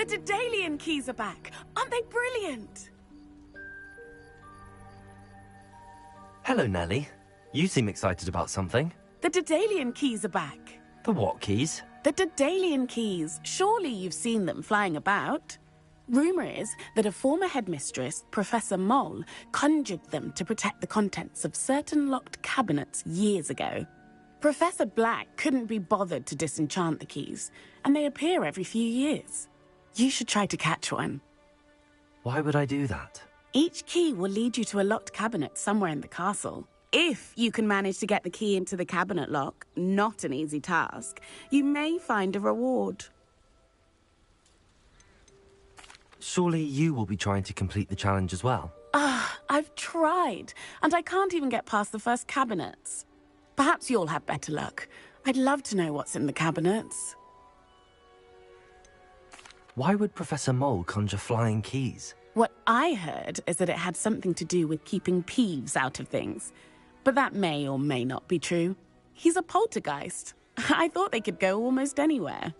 The Daedalian keys are back! Aren't they brilliant? Hello, Nellie. You seem excited about something. The Daedalian keys are back. The what keys? The Daedalian keys. Surely you've seen them flying about. Rumour is that a former headmistress, Professor Mole, conjured them to protect the contents of certain locked cabinets years ago. Professor Black couldn't be bothered to disenchant the keys, and they appear every few years. You should try to catch one. Why would I do that? Each key will lead you to a locked cabinet somewhere in the castle. If you can manage to get the key into the cabinet lock, not an easy task, you may find a reward. Surely you will be trying to complete the challenge as well. I've tried, and I can't even get past the first cabinets. Perhaps you'll have better luck. I'd love to know what's in the cabinets. Why would Professor Mole conjure flying keys? What I heard is that it had something to do with keeping Peeves out of things. But that may or may not be true. He's a poltergeist. I thought they could go almost anywhere.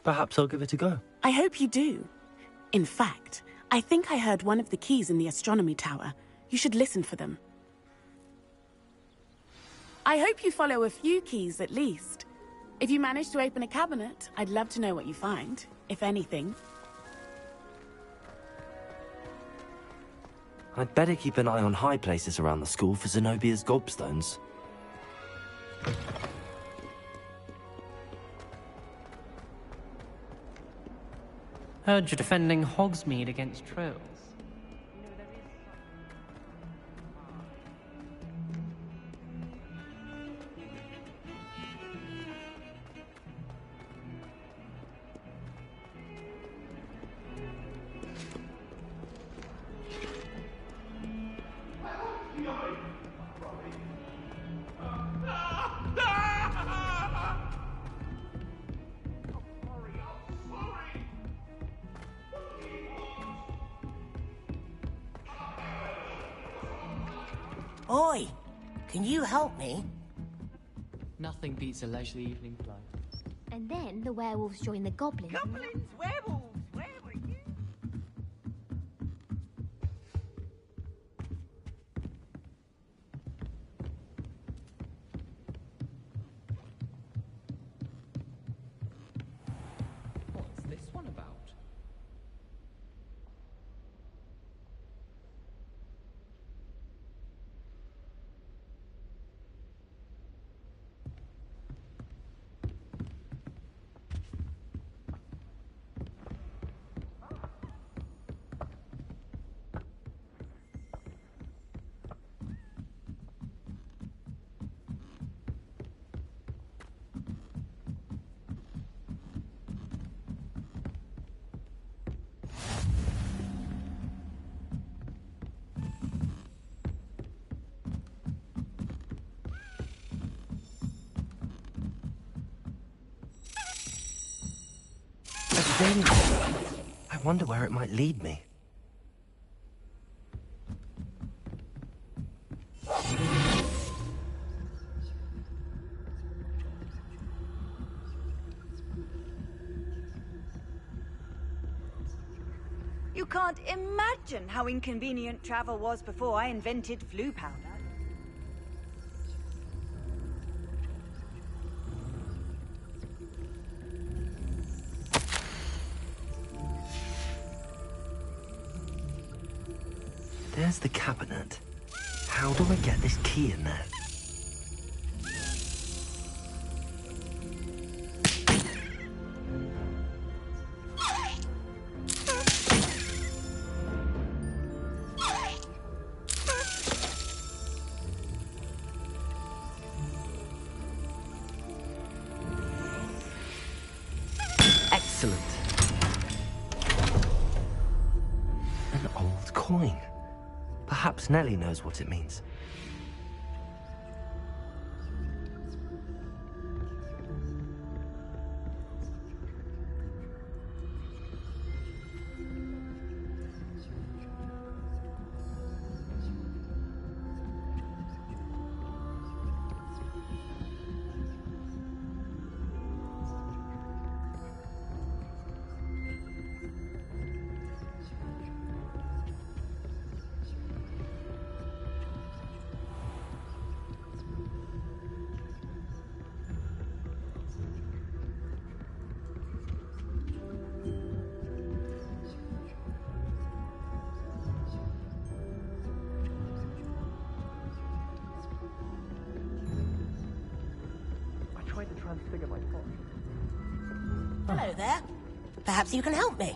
Perhaps I'll give it a go. I hope you do. In fact, I think I heard one of the keys in the astronomy tower. You should listen for them. I hope you follow a few keys at least. If you manage to open a cabinet, I'd love to know what you find, if anything. I'd better keep an eye on high places around the school for Zenobia's gobstones. Heard you're defending Hogsmeade against trolls. Oi! Can you help me? Nothing beats a leisurely evening flight. And then the werewolves join the goblins. Goblins, werewolves, where were you? What's this one about? I wonder where it might lead me. You can't imagine how inconvenient travel was before I invented flu powder. There's the cabinet. How do I get this key in there? Excellent. An old coin. Perhaps Nellie knows what it means. transfigure my pot. Hello there. Perhaps you can help me.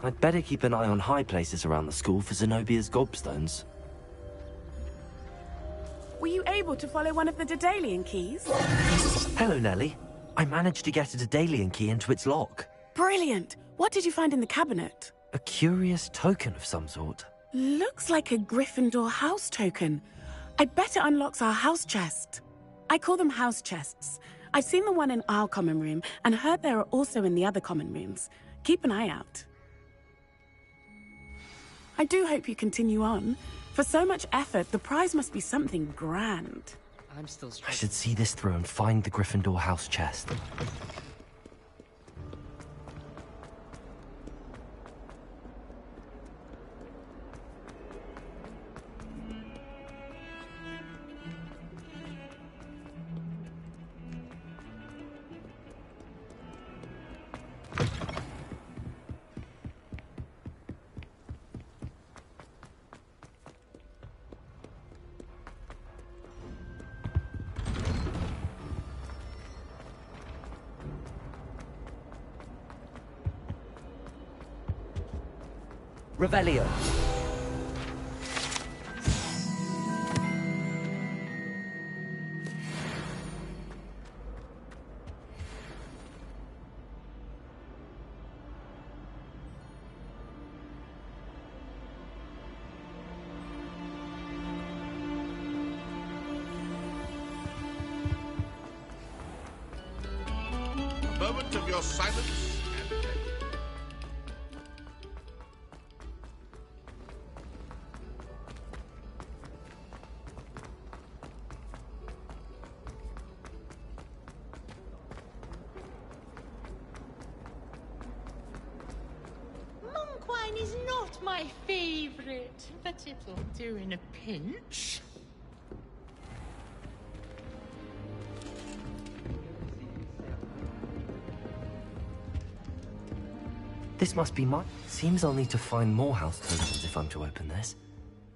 I'd better keep an eye on high places around the school for Zenobia's gobstones. Were you able to follow one of the Daedalian keys? Hello, Nellie. I managed to get a Daedalian key into its lock. Brilliant! What did you find in the cabinet? A curious token of some sort. Looks like a Gryffindor house token. I bet it unlocks our house chest. I call them house chests. I've seen the one in our common room and heard there are also in the other common rooms. Keep an eye out. I do hope you continue on. For so much effort, the prize must be something grand. I'm still I struggling. should see this through and find the Gryffindor house chest. Revelio. A moment of your silence. Monk wine is not my favorite, but it'll do in a pinch. This must be mine. Seems I'll need to find more house tokens if I'm to open this.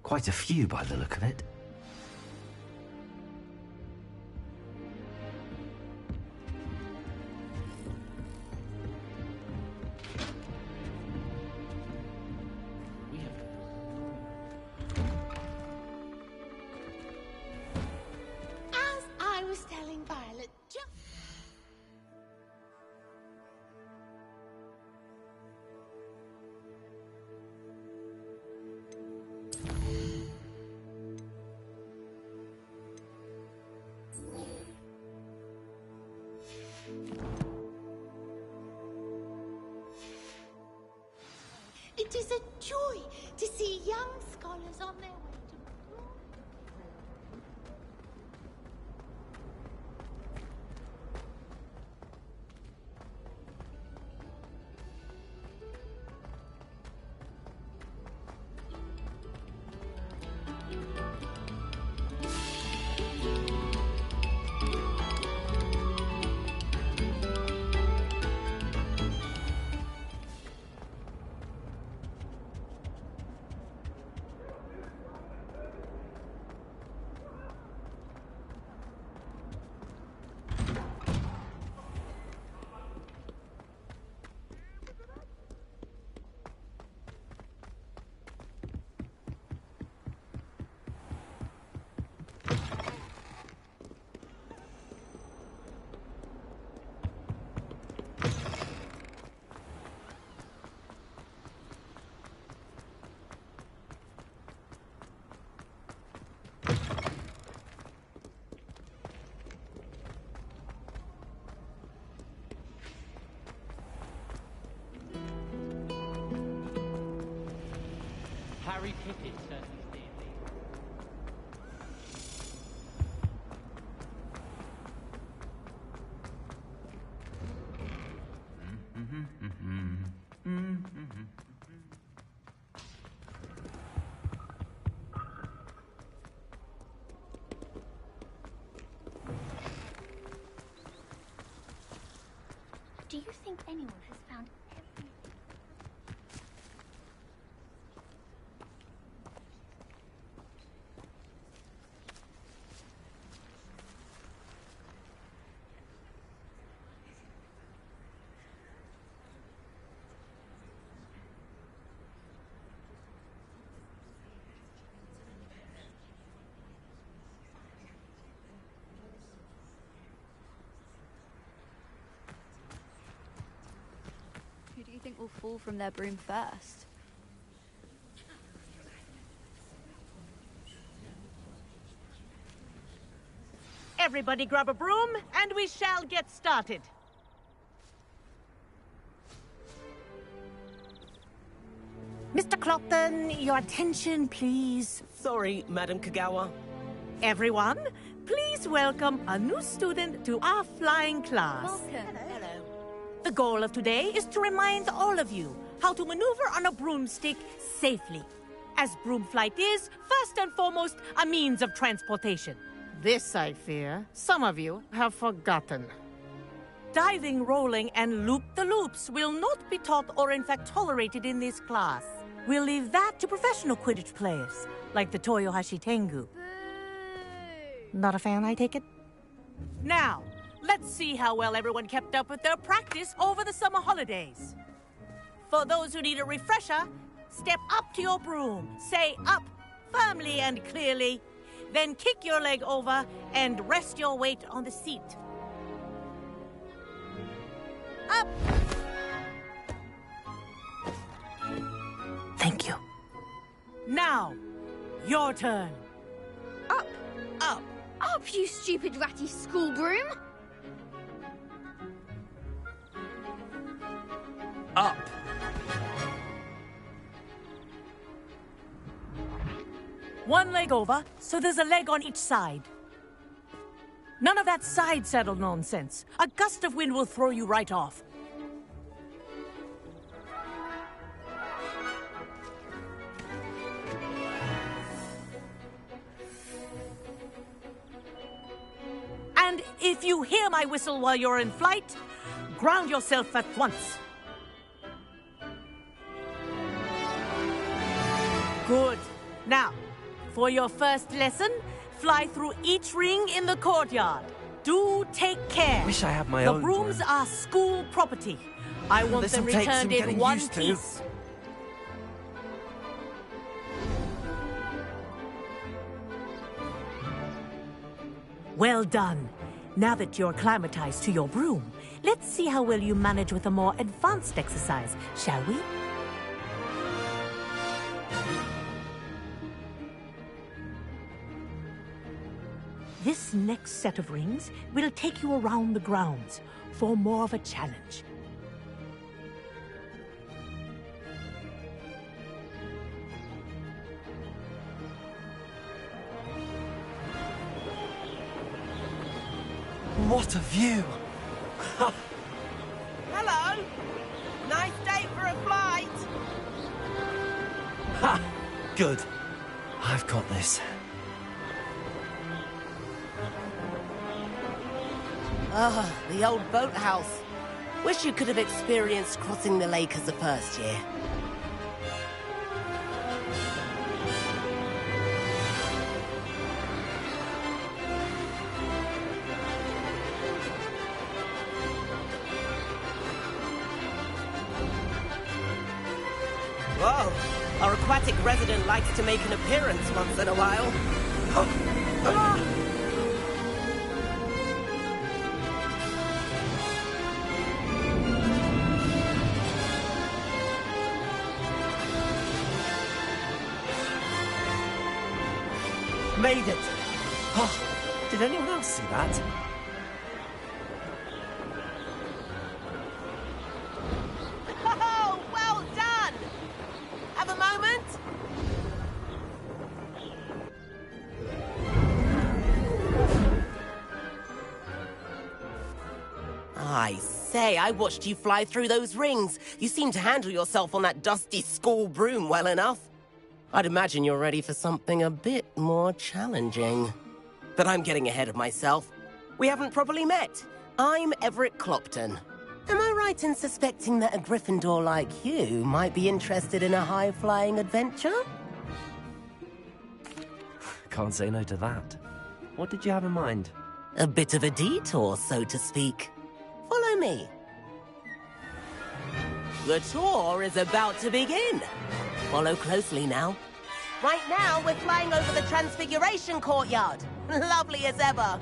Quite a few by the look of it. As I was telling Violet, it is a joy to see young scholars on their way to broad. ticket certainly did. Do you think anyone has found everything? Who do you think will fall from their broom first? Everybody grab a broom, and we shall get started. Mr. Clopton, your attention, please. Sorry, Madam Kagawa. Everyone, please welcome a new student to our flying class. Welcome. Hello. The goal of today is to remind all of you how to maneuver on a broomstick safely, as broom flight is, first and foremost, a means of transportation. This, I fear, some of you have forgotten. Diving, rolling, and loop-the-loops will not be taught or in fact tolerated in this class. We'll leave that to professional Quidditch players, like the Toyohashi Tengu. Not a fan, I take it? Now, let's see how well everyone kept up with their practice over the summer holidays. For those who need a refresher, step up to your broom, say up firmly and clearly, then kick your leg over and rest your weight on the seat. Up! Thank you. Now, your turn. Up! Up! Up, you stupid ratty school broom! Up. One leg over, so there's a leg on each side. None of that side saddle nonsense. A gust of wind will throw you right off. And if you hear my whistle while you're in flight, ground yourself at once. Good. Now, for your first lesson, fly through each ring in the courtyard. Do take care. Wish I had my The own brooms broom. are school property. I want them This'll take some returned in getting one used to. piece. Well done. Now that you're acclimatized to your broom, let's see how well you manage with a more advanced exercise, shall we? This next set of rings will take you around the grounds for more of a challenge. What a view! Hello. Nice day for a flight. Ha! Good. I've got this. Ah, the old boathouse. Wish you could have experienced crossing the lake as a first year. Whoa! Our aquatic resident likes to make an appearance once in a while. Made it! Oh, did anyone else see that? Oh, well done! Have a moment? I say, I watched you fly through those rings. You seem to handle yourself on that dusty school broom well enough. I'd imagine you're ready for something a bit more challenging. But I'm getting ahead of myself. We haven't properly met. I'm Everett Clopton. Am I right in suspecting that a Gryffindor like you might be interested in a high-flying adventure? Can't say no to that. What did you have in mind? A bit of a detour, so to speak. Follow me. The tour is about to begin. Follow closely now. Right now, we're flying over the Transfiguration Courtyard. Lovely as ever.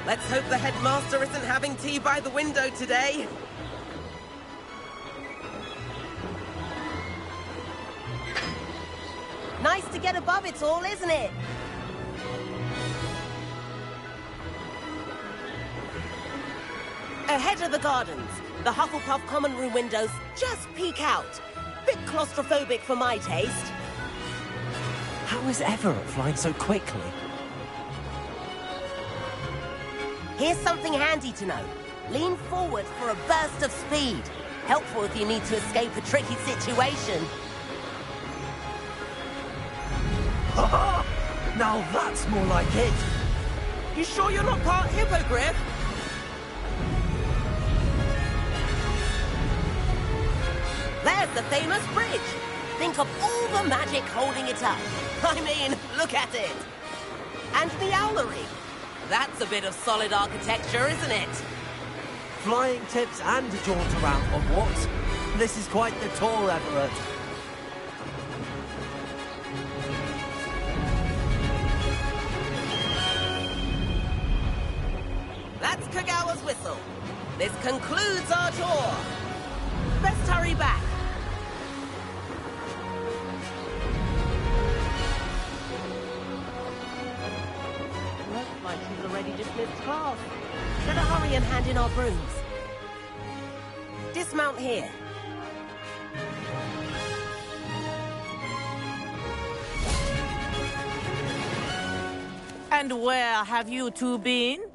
Let's hope the headmaster isn't having tea by the window today. Nice to get above it all, isn't it? Ahead of the gardens, the Hufflepuff common room windows just peek out. Bit claustrophobic for my taste. How is Everett flying so quickly? Here's something handy to know. Lean forward for a burst of speed. Helpful if you need to escape a tricky situation. Now that's more like it. You sure you're not part hippogriff? There's the famous bridge. Think of all the magic holding it up. I mean, look at it. And the owlery. That's a bit of solid architecture, isn't it? Flying tips and a jaunt around on what? This is quite the tour, Everett. That's Kagawa's whistle. This concludes our tour. Best hurry back. Looks like she's already dismissed class. Better hurry and hand in our brooms. Dismount here. And where have you two been?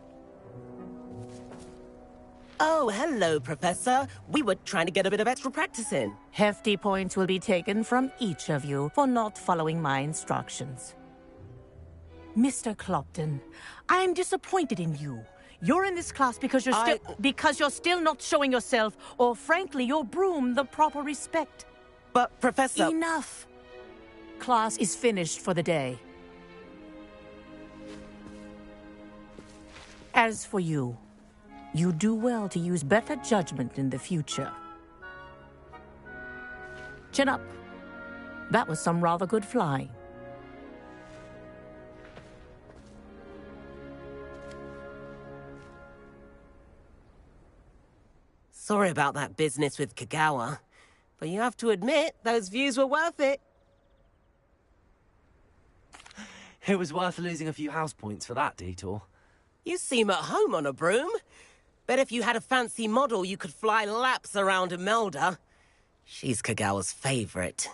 Oh, hello, Professor. We were trying to get a bit of extra practice in. Hefty points will be taken from each of you for not following my instructions. Mr. Clopton, I am disappointed in you. You're in this class because you're still not showing yourself, or frankly, your broom, the proper respect. But, Professor... Enough. Class is finished for the day. As for you, you do well to use better judgment in the future. Chin up. That was some rather good flying. Sorry about that business with Kagawa, but you have to admit, those views were worth it. It was worth losing a few house points for that detour. You seem at home on a broom. Bet if you had a fancy model, you could fly laps around Imelda. She's Kagawa's favorite.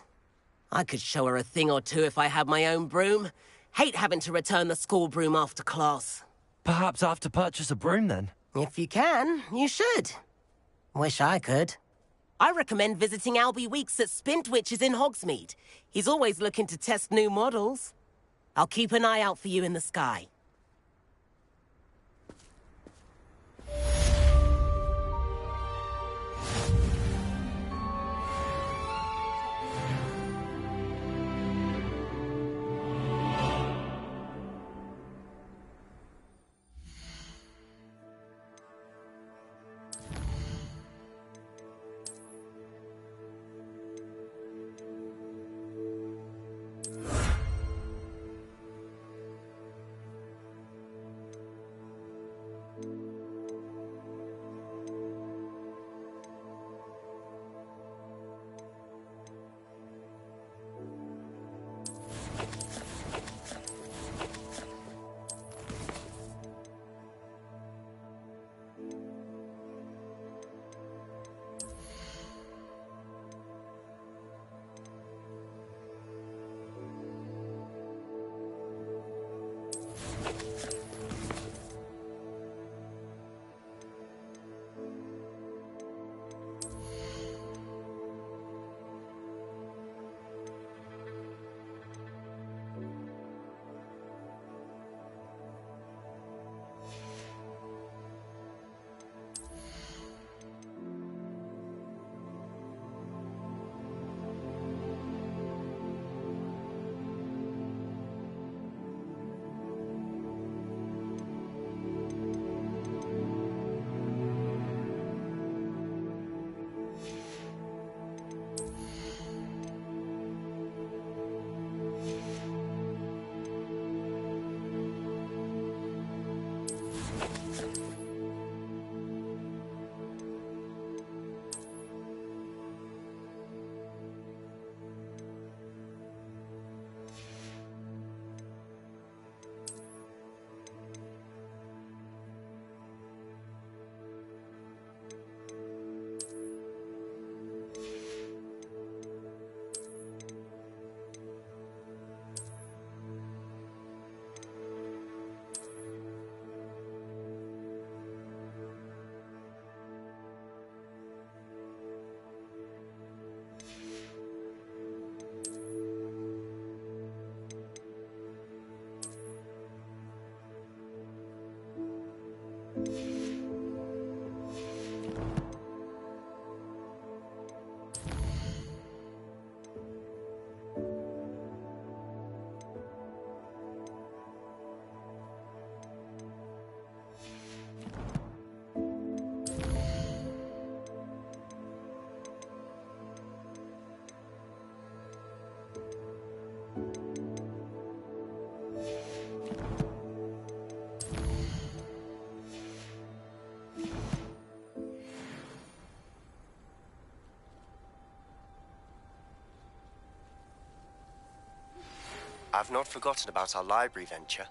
I could show her a thing or two if I had my own broom. Hate having to return the school broom after class. Perhaps I have to purchase a broom then? If you can, you should. Wish I could. I recommend visiting Albie Weeks at Spintwitches in Hogsmeade. He's always looking to test new models. I'll keep an eye out for you in the sky. I've not forgotten about our library venture.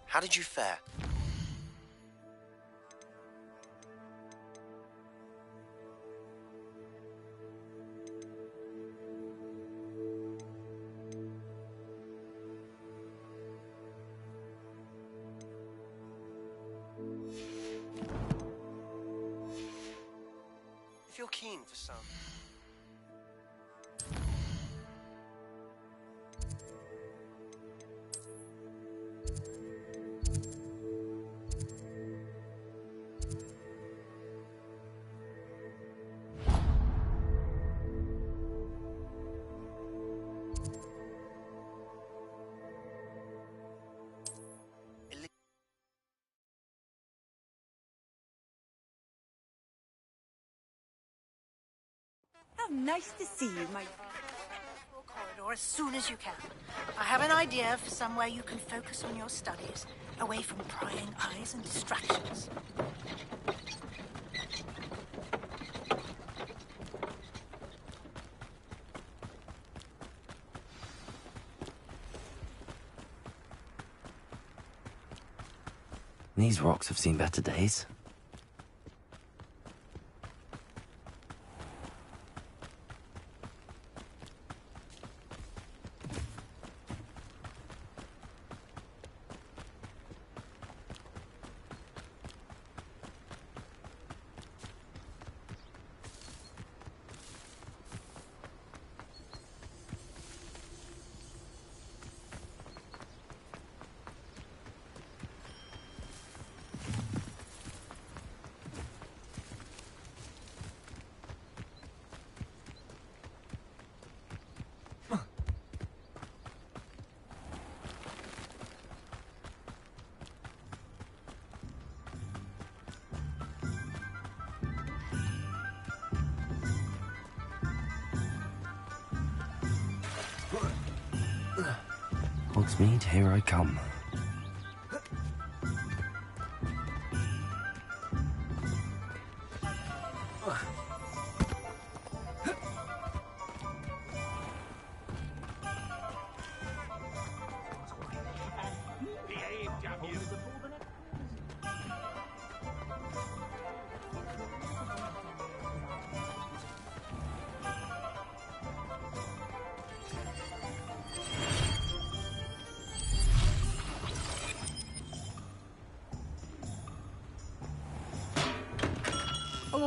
How did you fare? If you're keen for some... How nice to see you, my... Corridor as soon as you can. I have an idea for somewhere you can focus on your studies, away from prying eyes and distractions. These rocks have seen better days. Hogsmeade, here I come.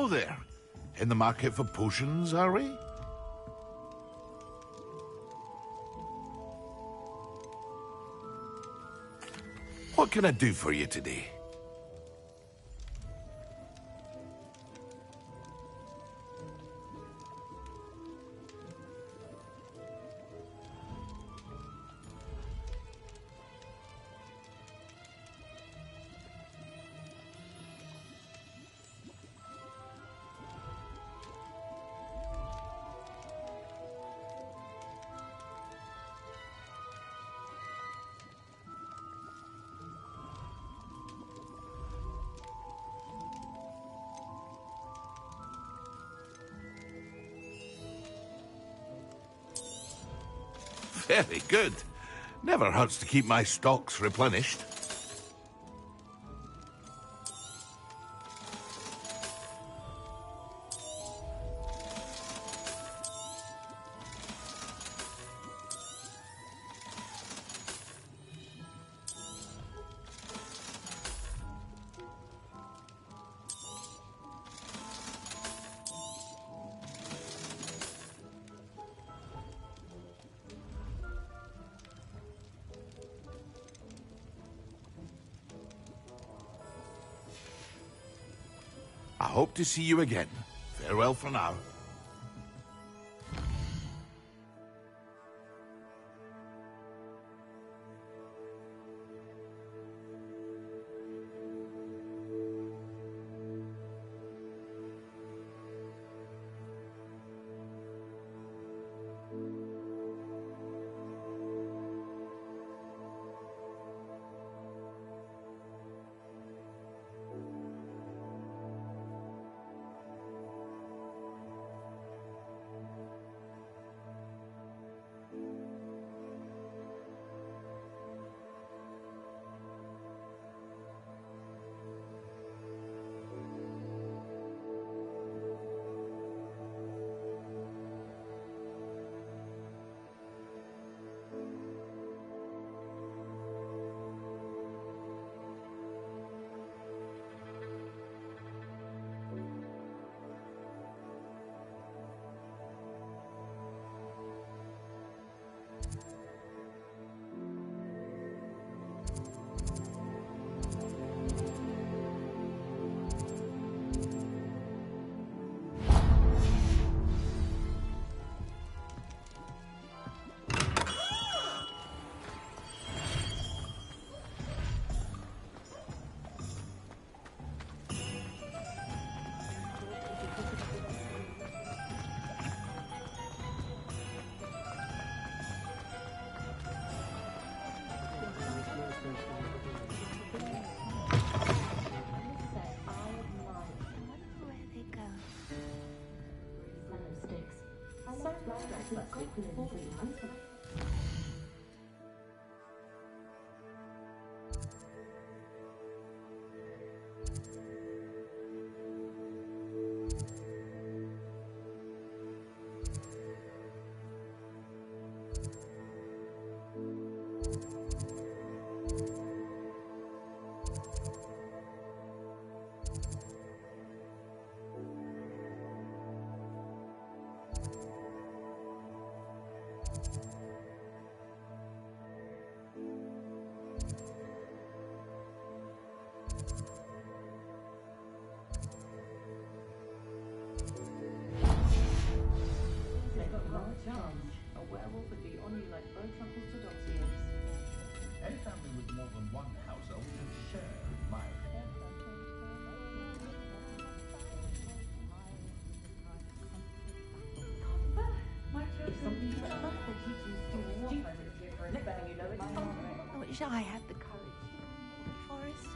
Hello there. In the market for potions, are we? What can I do for you today? Very good. Never hurts to keep my stocks replenished. I hope to see you again. Farewell for now. Any family with more than one household can share my I wish I had the courage to the forest.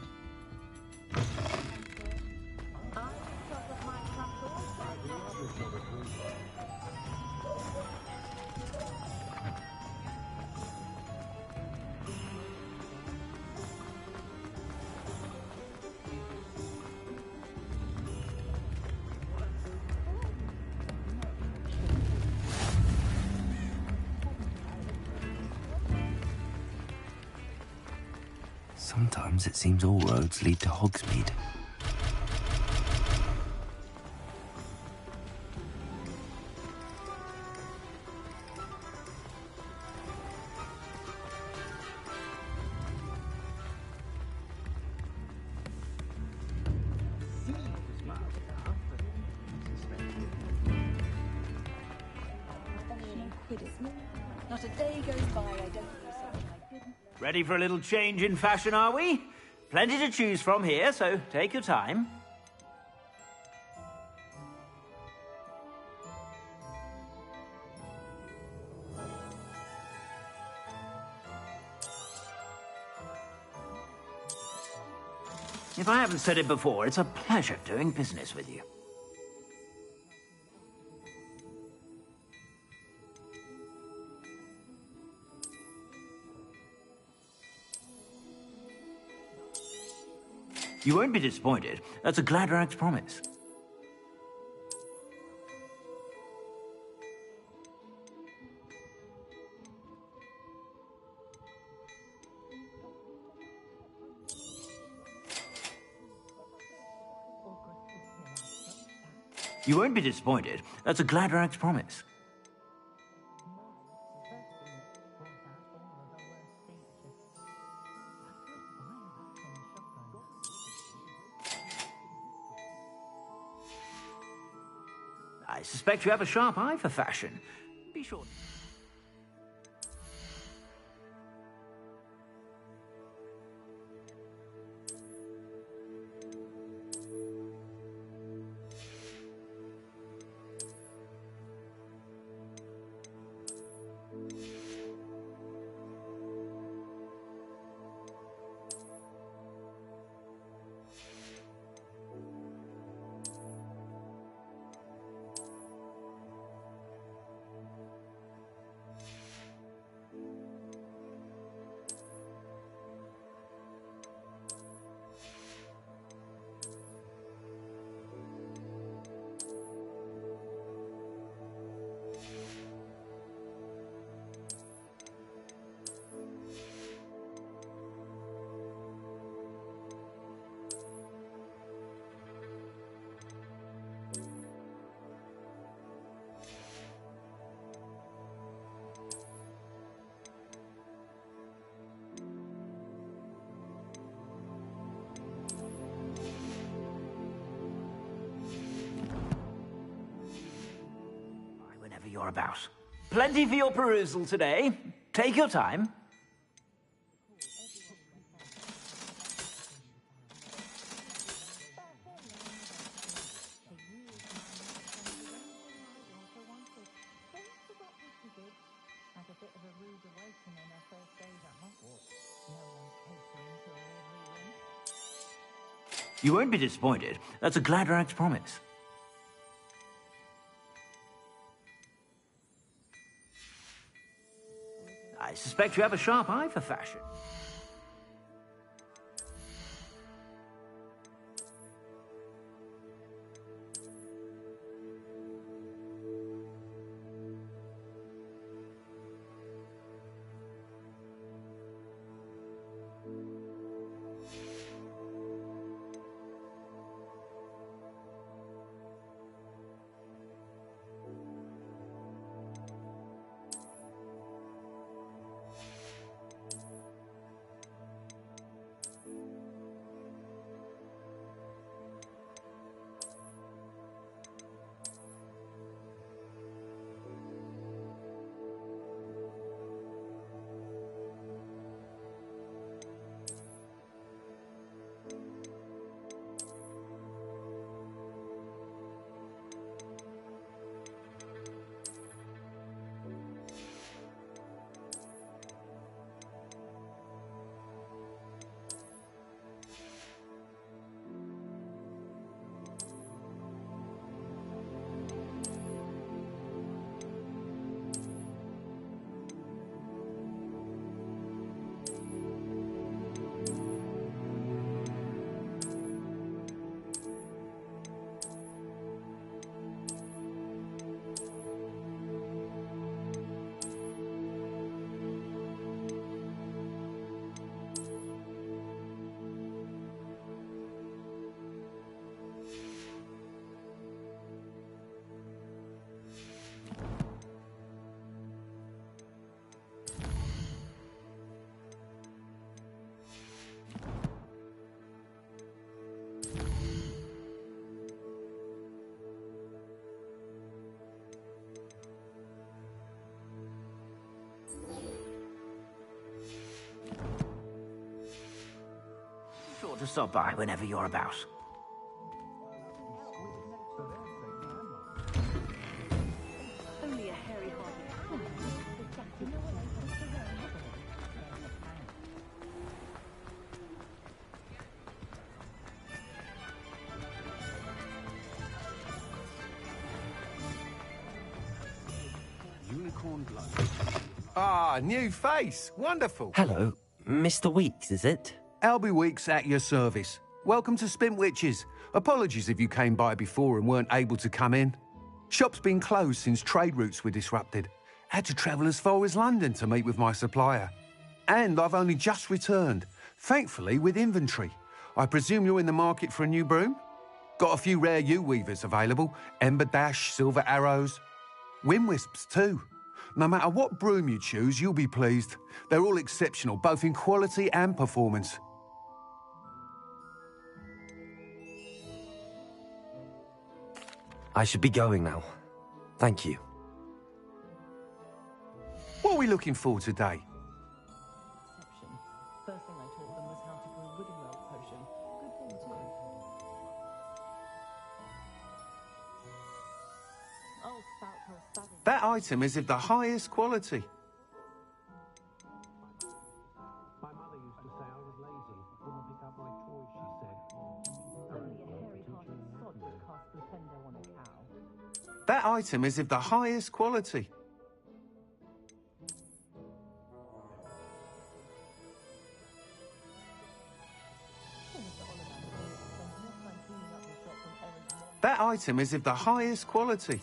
Sometimes it seems all roads lead to Hogsmeade. Not a day goes by I don't do something I didn't. Ready for a little change in fashion, are we? Plenty to choose from here, so take your time. If I haven't said it before, it's a pleasure doing business with you. You won't be disappointed. That's a Gladrax promise. You won't be disappointed. That's a Gladrax promise. I suspect you have a sharp eye for fashion. Be sure. Whenever you're about. Plenty for your perusal today. Take your time. You won't be disappointed. That's a Gladrax promise. I suspect you have a sharp eye for fashion. to stop by whenever you're about. Only a hairy-hearted. Unicorn blood. Ah, new face. Wonderful. Hello, Mr. Weeks, is it? Albie Weeks at your service. Welcome to Spintwitches. Apologies if you came by before and weren't able to come in. Shop's been closed since trade routes were disrupted. Had to travel as far as London to meet with my supplier. And I've only just returned, thankfully with inventory. I presume you're in the market for a new broom? Got a few rare U-weavers available. Ember Dash, Silver Arrows. Wind Wisps too. No matter what broom you choose, you'll be pleased. They're all exceptional, both in quality and performance. I should be going now. Thank you. What are we looking for today? First thing I taught them was how to brew Wiggenweld potion. Good thing, too. I'll spout her a study. That item is of the highest quality. My mother used to say I was lazy, wouldn't pick up my toys, she said. Only a hairy-hearted sod would cast Flipendo on a cow. That item is of the highest quality. That item is of the highest quality.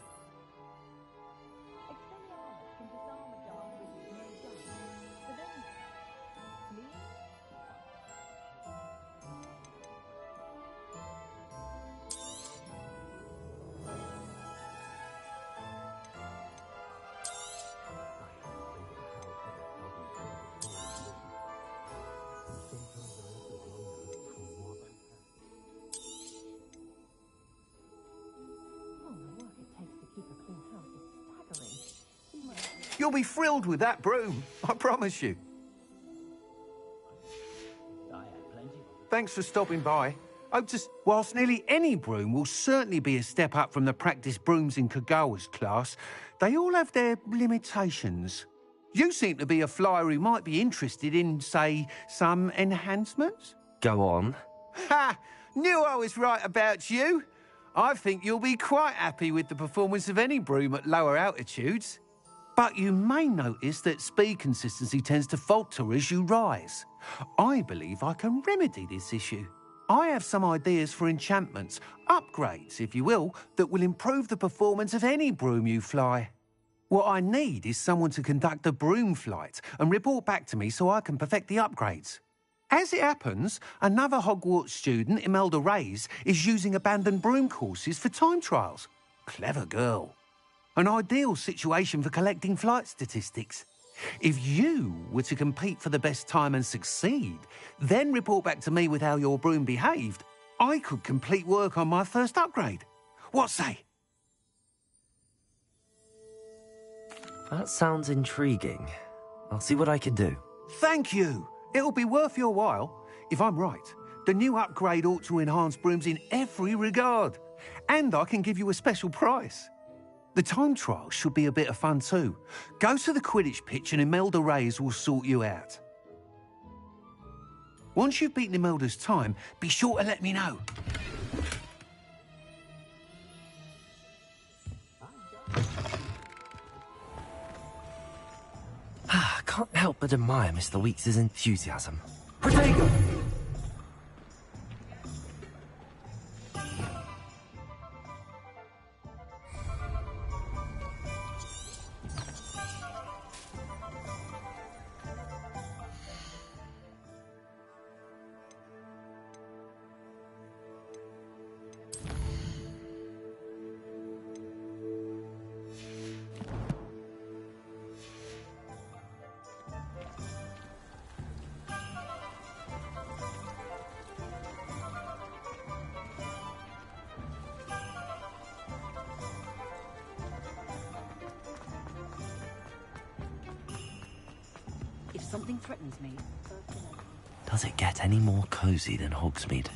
You'll be thrilled with that broom, I promise you. Thanks for stopping by. Whilst nearly any broom will certainly be a step up from the practice brooms in Kagawa's class, they all have their limitations. You seem to be a flyer who might be interested in, say, some enhancements? Go on. Ha! Knew I was right about you. I think you'll be quite happy with the performance of any broom at lower altitudes. But you may notice that speed consistency tends to falter as you rise. I believe I can remedy this issue. I have some ideas for enchantments, upgrades, if you will, that will improve the performance of any broom you fly. What I need is someone to conduct a broom flight and report back to me so I can perfect the upgrades. As it happens, another Hogwarts student, Imelda Reyes, is using abandoned broom courses for time trials. Clever girl. An ideal situation for collecting flight statistics. If you were to compete for the best time and succeed, then report back to me with how your broom behaved, I could complete work on my first upgrade. What say? That sounds intriguing. I'll see what I can do. Thank you. It'll be worth your while. If I'm right, the new upgrade ought to enhance brooms in every regard. And I can give you a special price. The time trial should be a bit of fun too. Go to the Quidditch pitch and Imelda Reyes will sort you out. Once you've beaten Imelda's time, be sure to let me know. I can't help but admire Mr. Weeks' enthusiasm. Protego! If something threatens me, Does it get any more cozy than Hogsmeade?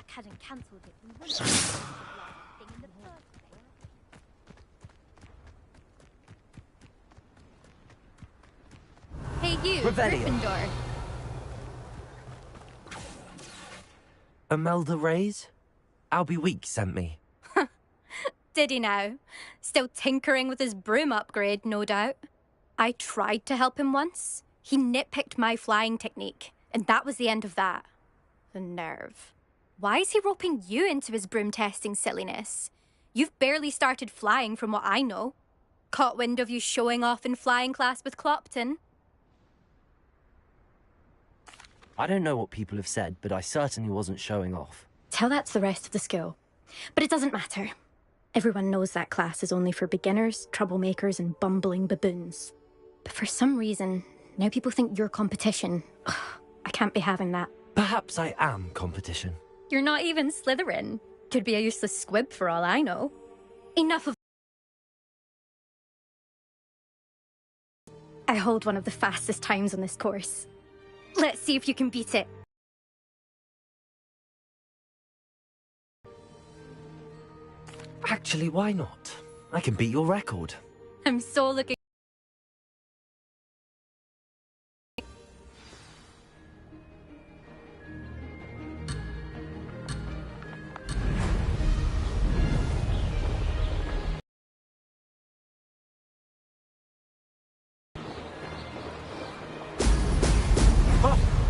Hadn't cancelled it, we wouldn't have done the thing in the first place. Hey you, Revelio. Gryffindor. Imelda Reyes? Albie Weeks sent me. Did he now? Still tinkering with his broom upgrade, no doubt. I tried to help him once. He nitpicked my flying technique, and that was the end of that. The nerve. Why is he roping you into his broom testing silliness? You've barely started flying from what I know. Caught wind of you showing off in flying class with Clopton. I don't know what people have said, but I certainly wasn't showing off. Tell that to the rest of the school. But it doesn't matter. Everyone knows that class is only for beginners, troublemakers, and bumbling baboons. But for some reason, now people think you're competition. Ugh, I can't be having that. Perhaps I am competition. You're not even Slytherin. Could be a useless squib for all I know. Enough of... I hold one of the fastest times on this course. Let's see if you can beat it. Actually, why not? I can beat your record. I'm so looking...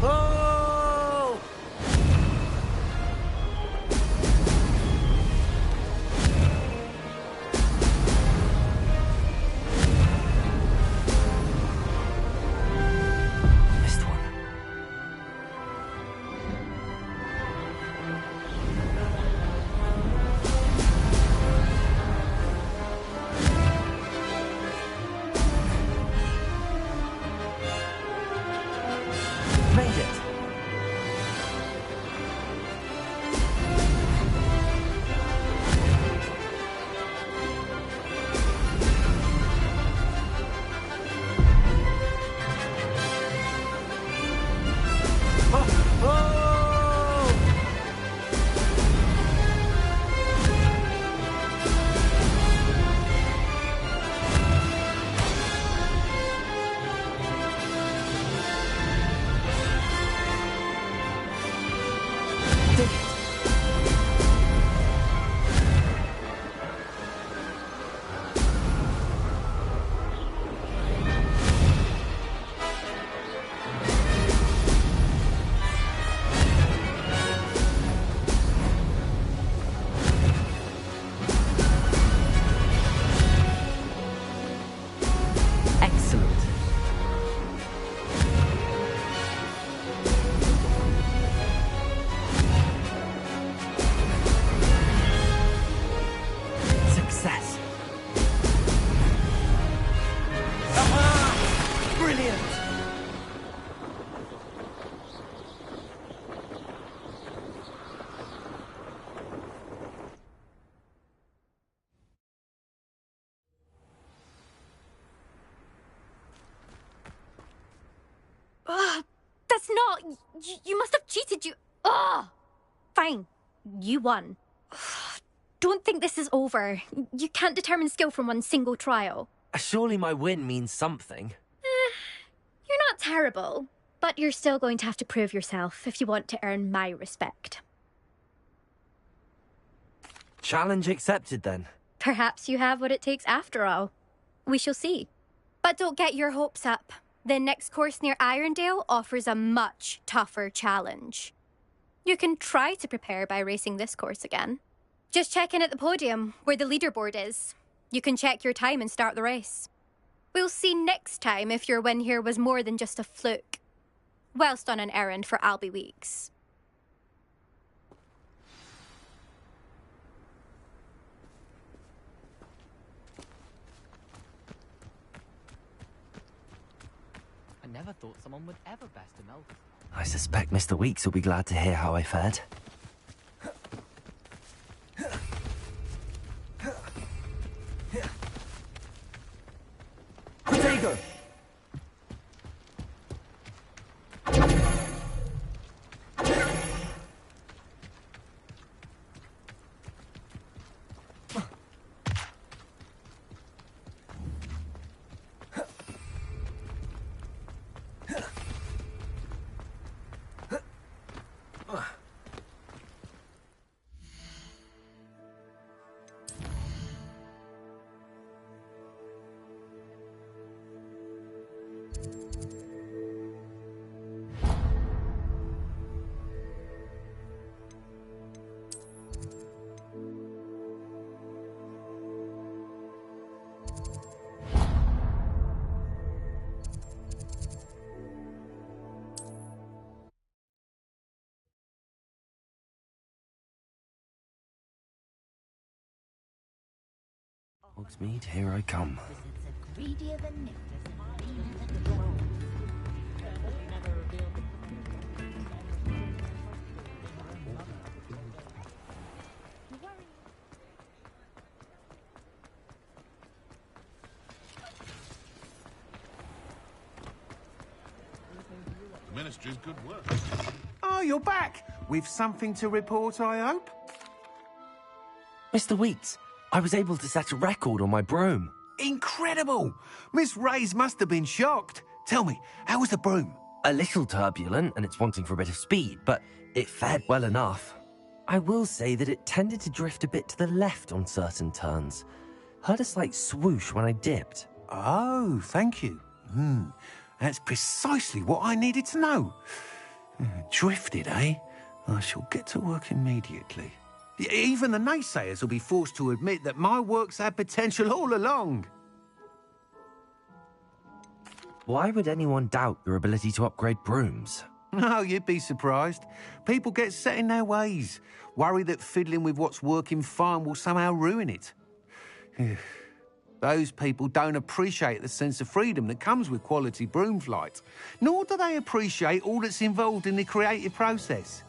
Oh! Missed one. Made it. Excellent. Success. Brilliant. Ugh, that's not... You must have cheated, you... Ugh! Fine. You won. Ugh, don't think this is over. You can't determine skill from one single trial. Surely my win means something. You're not terrible, but you're still going to have to prove yourself if you want to earn my respect. Challenge accepted then. Perhaps you have what it takes after all. We shall see. But don't get your hopes up. The next course near Irondale offers a much tougher challenge. You can try to prepare by racing this course again. Just check in at the podium, where the leaderboard is. You can check your time and start the race. We'll see next time if your win here was more than just a fluke. Whilst on an errand for Albie Weeks. I never thought someone would ever best an elf. I suspect Mr. Weeks will be glad to hear how I fared. Potato! Hogsmeade, here I come. Ministry's good work. Oh, you're back! With something to report, I hope? Mr. Weeks, I was able to set a record on my broom. Incredible! Miss Reyes must have been shocked. Tell me, how was the broom? A little turbulent, and it's wanting for a bit of speed, but it fared well enough. I will say that it tended to drift a bit to the left on certain turns. Heard a slight swoosh when I dipped. Oh, thank you. That's precisely what I needed to know. Drifted, eh? I shall get to work immediately. Even the naysayers will be forced to admit that my work's had potential all along. Why would anyone doubt your ability to upgrade brooms? No, you'd be surprised. People get set in their ways, worry that fiddling with what's working fine will somehow ruin it. Those people don't appreciate the sense of freedom that comes with quality broom flight, nor do they appreciate all that's involved in the creative process.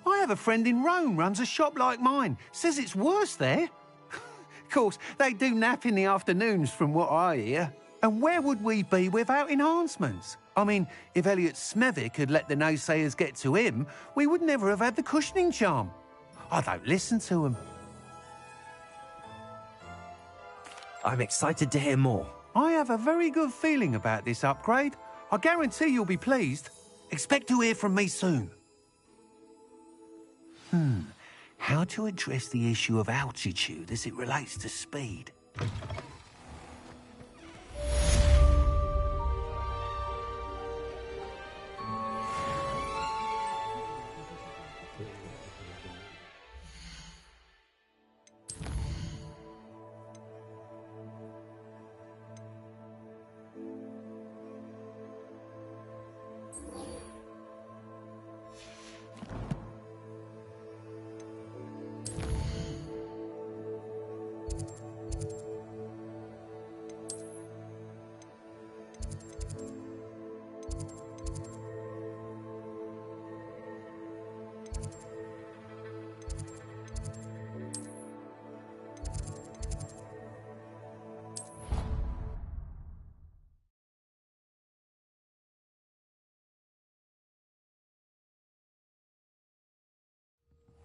I have a friend in Rome runs a shop like mine, says it's worse there. Of course, they do nap in the afternoons from what I hear. And where would we be without enhancements? I mean, if Elliot Smethwick had let the naysayers get to him, we would never have had the cushioning charm. I don't listen to them. I'm excited to hear more. I have a very good feeling about this upgrade. I guarantee you'll be pleased. Expect to hear from me soon. How to address the issue of altitude as it relates to speed?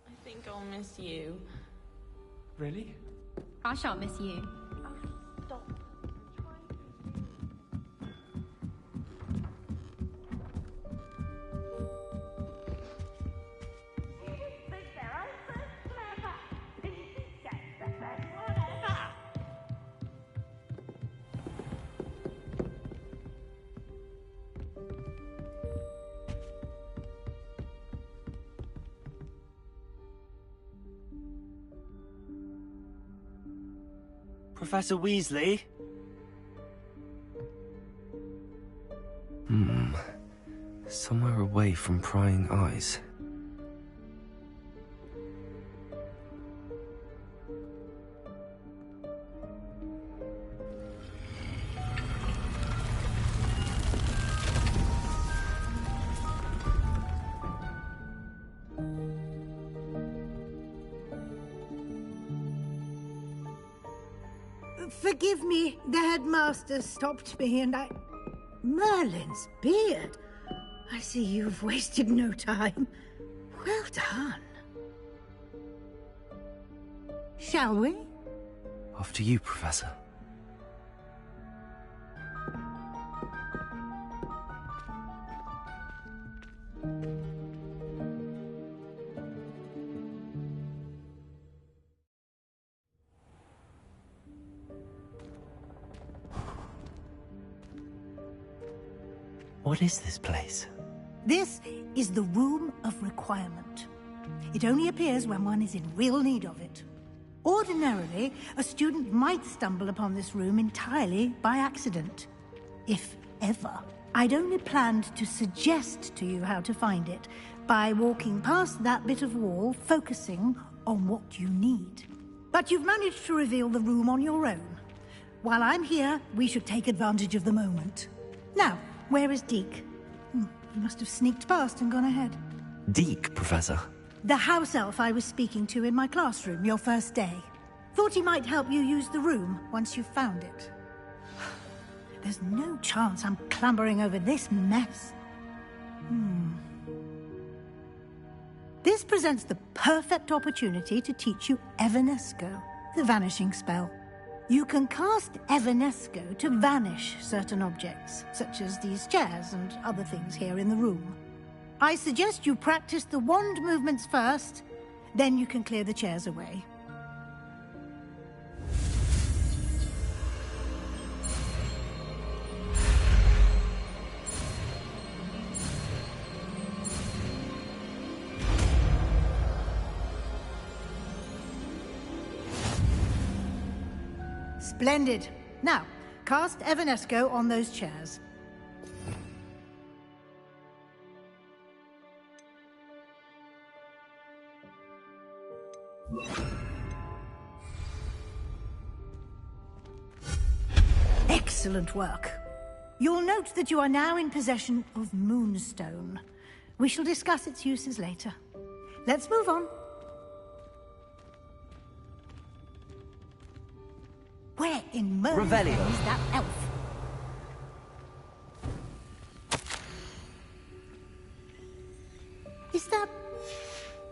I think I'll miss you. Really? I shan't miss you. Stop. Professor Weasley? Somewhere away from prying eyes. Forgive me, the headmaster stopped me and Merlin's beard. I see you've wasted no time. Well done. Shall we? After you, Professor. What is this place? This is the Room of Requirement. It only appears when one is in real need of it. Ordinarily, a student might stumble upon this room entirely by accident. If ever. I'd only planned to suggest to you how to find it by walking past that bit of wall, focusing on what you need. But you've managed to reveal the room on your own. While I'm here, we should take advantage of the moment. Now, where is Deke? He must have sneaked past and gone ahead. Deke, Professor. The house elf I was speaking to in my classroom your first day. Thought he might help you use the room once you've found it. There's no chance I'm clambering over this mess. This presents the perfect opportunity to teach you Evanesco, the vanishing spell. You can cast Evanesco to vanish certain objects, such as these chairs and other things here in the room. I suggest you practice the wand movements first, then you can clear the chairs away. Splendid. Now, cast Evanesco on those chairs. Excellent work. You'll note that you are now in possession of Moonstone. We shall discuss its uses later. Let's move on. Where in Merlin's head is that elf? Is that...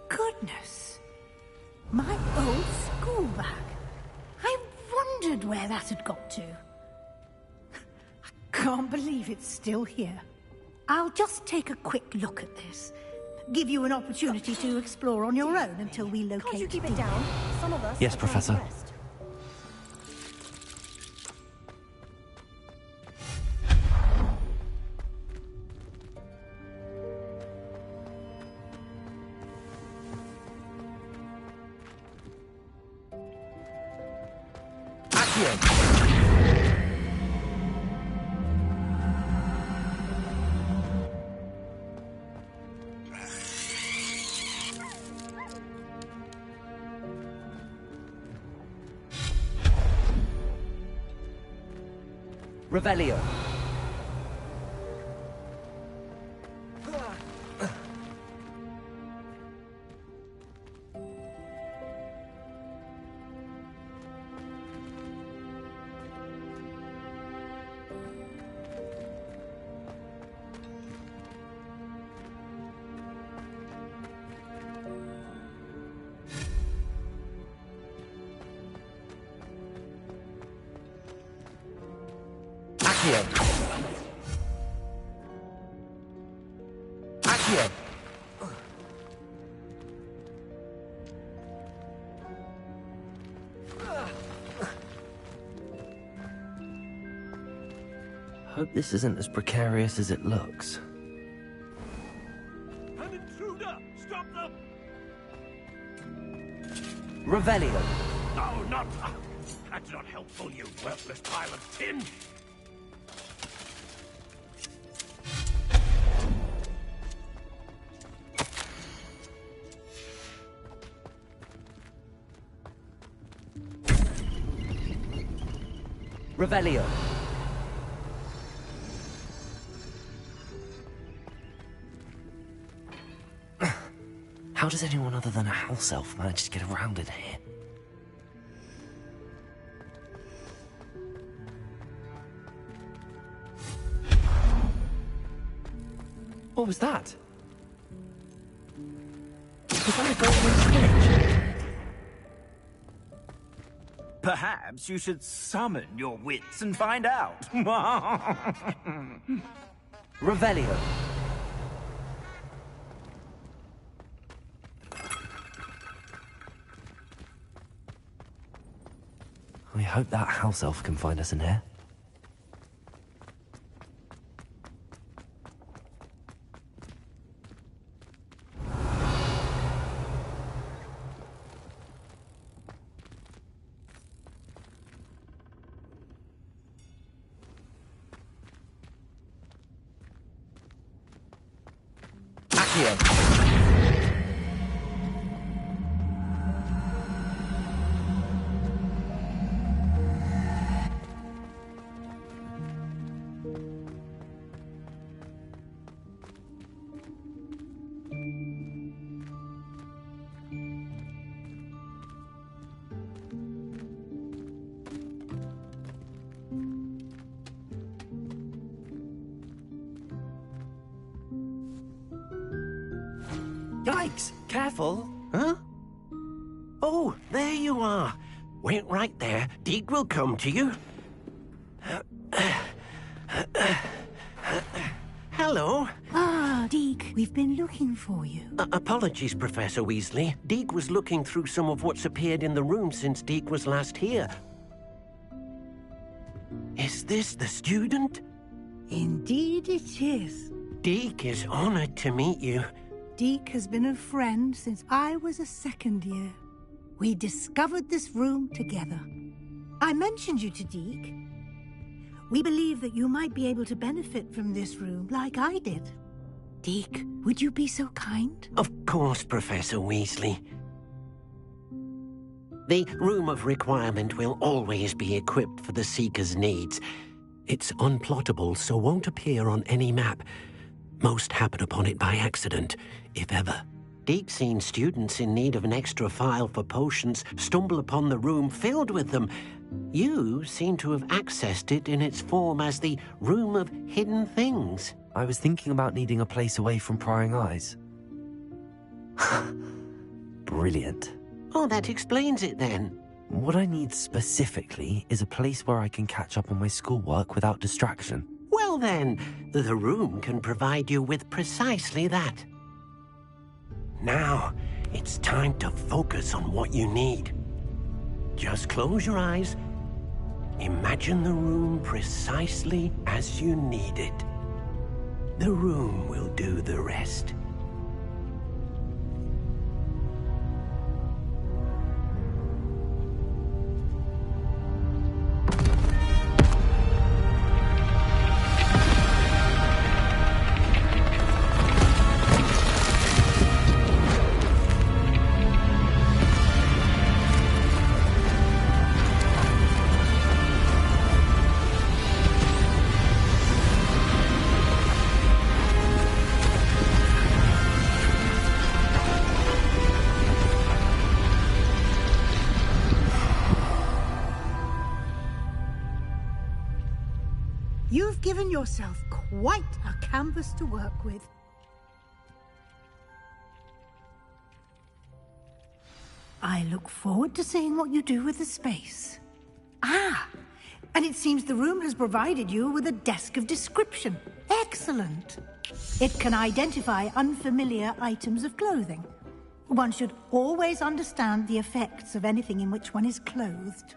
Goodness. My old school bag. I wondered where that had got to. I can't believe it's still here. I'll just take a quick look at this. Give you an opportunity to explore on your own until we locate... Can't you keep it down? Some of us Yes, Professor. Revelio. Accio. Accio. Hope this isn't as precarious as it looks. An intruder! Stop them! Revelio. No, not... That's not helpful, you worthless pile of tin! Revelio. How does anyone other than a house elf manage to get around in here? What was that? Was that a golden snitch? Perhaps you should summon your wits and find out. Revelio. I hope that house elf can find us in here. Yikes! Careful. Huh? Oh, there you are. Wait right there. Deke will come to you. Hello. Ah, Deke, we've been looking for you. Apologies, Professor Weasley. Deke was looking through some of what's appeared in the room since Deke was last here. Is this the student? Indeed it is. Deke is honored to meet you. Deke has been a friend since I was a second year. We discovered this room together. I mentioned you to Deke. We believe that you might be able to benefit from this room like I did. Deke, would you be so kind? Of course, Professor Weasley. The Room of Requirement will always be equipped for the Seeker's needs. It's unplottable, so won't appear on any map. Most happen upon it by accident, if ever. Deke's seen students in need of an extra file for potions stumble upon the room filled with them. You seem to have accessed it in its form as the Room of Hidden Things. I was thinking about needing a place away from prying eyes. Brilliant. Oh, that explains it then. What I need specifically is a place where I can catch up on my schoolwork without distraction. Well then, the room can provide you with precisely that. Now, it's time to focus on what you need. Just close your eyes. Imagine the room precisely as you need it. The room will do the rest. You've given yourself quite a canvas to work with. I look forward to seeing what you do with the space. Ah, and it seems the room has provided you with a desk of description. Excellent. It can identify unfamiliar items of clothing. One should always understand the effects of anything in which one is clothed.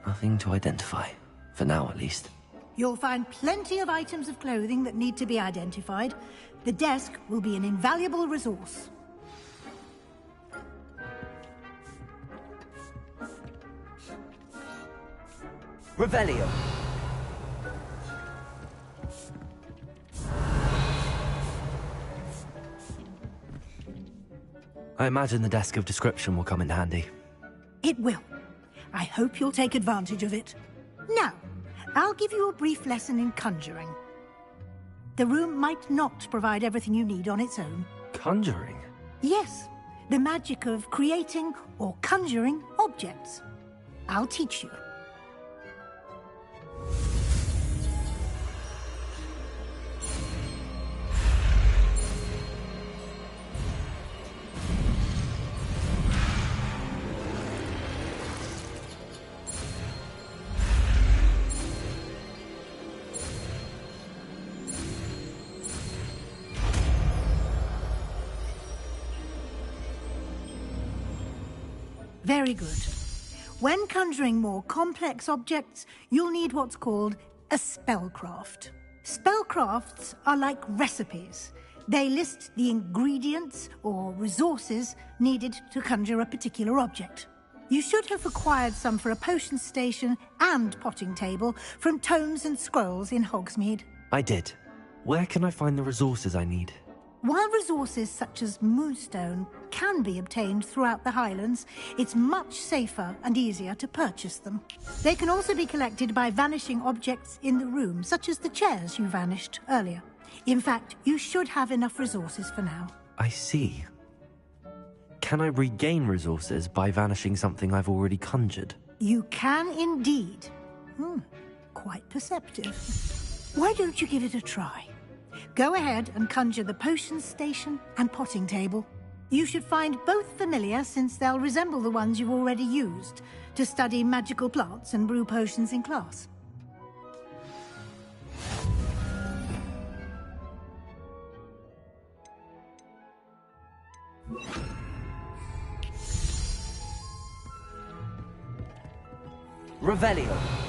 Nothing to identify. For now, at least. You'll find plenty of items of clothing that need to be identified. The desk will be an invaluable resource. Revelio. I imagine the desk of description will come in handy. It will. I hope you'll take advantage of it. Now, I'll give you a brief lesson in conjuring. The room might not provide everything you need on its own. Conjuring? Yes, the magic of creating or conjuring objects. I'll teach you. Very good. When conjuring more complex objects, you'll need what's called a spellcraft. Spellcrafts are like recipes. They list the ingredients or resources needed to conjure a particular object. You should have acquired some for a potion station and potting table from tomes and scrolls in Hogsmeade. I did. Where can I find the resources I need? While resources such as moonstone can be obtained throughout the Highlands, it's much safer and easier to purchase them. They can also be collected by vanishing objects in the room, such as the chairs you vanished earlier. In fact, you should have enough resources for now. I see. Can I regain resources by vanishing something I've already conjured? You can indeed. Quite perceptive. Why don't you give it a try? Go ahead and conjure the potion station and potting table. You should find both familiar, since they'll resemble the ones you've already used to study magical plants and brew potions in class. Revelio.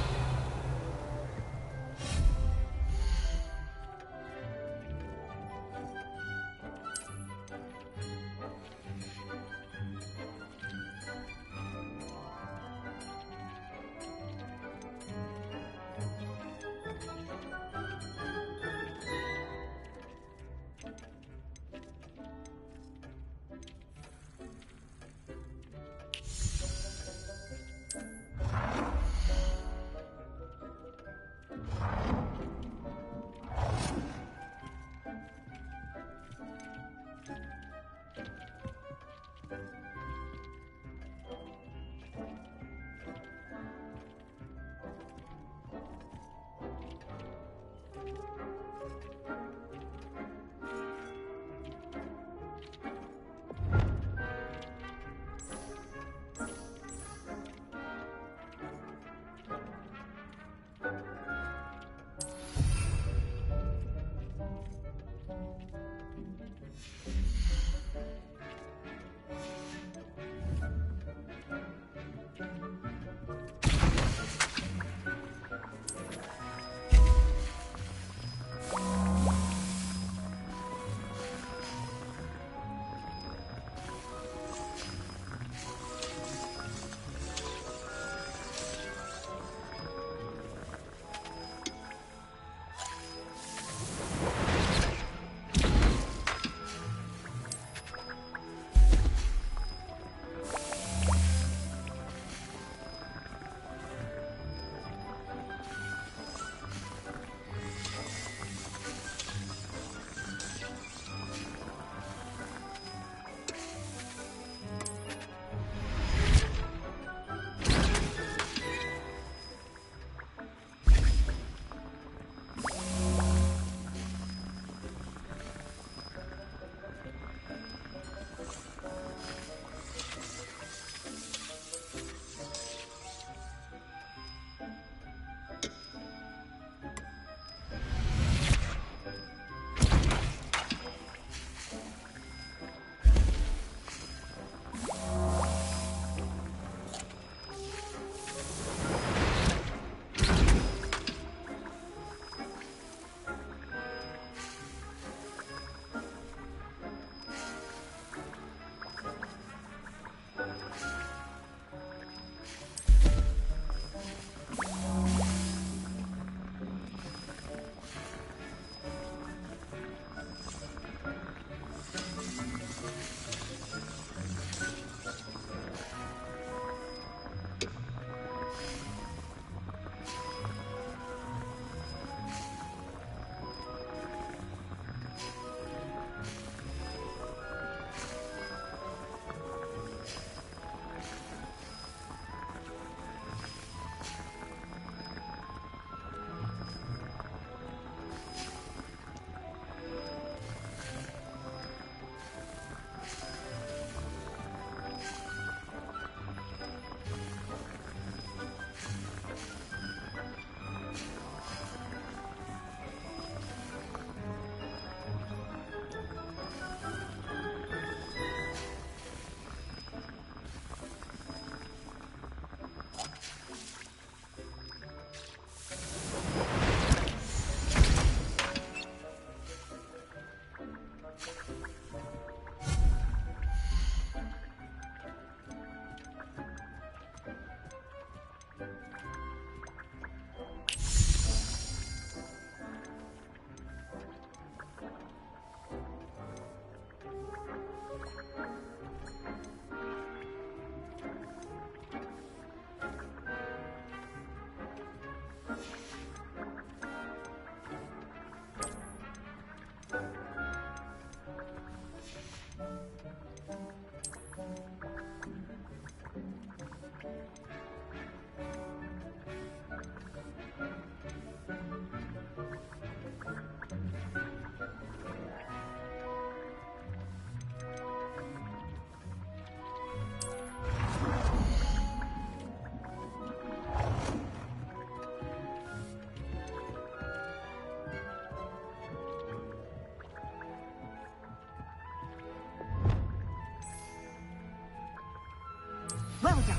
Well done.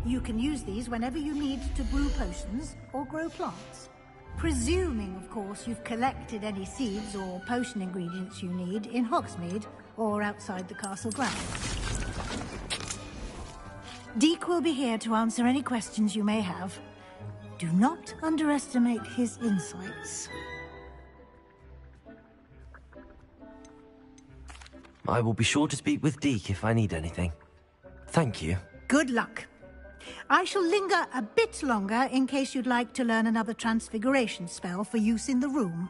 You can use these whenever you need to brew potions or grow plants. Presuming, of course, you've collected any seeds or potion ingredients you need in Hogsmeade or outside the castle grounds. Deke will be here to answer any questions you may have. Do not underestimate his insights. I will be sure to speak with Deke if I need anything. Thank you. Good luck. I shall linger a bit longer in case you'd like to learn another transfiguration spell for use in the room.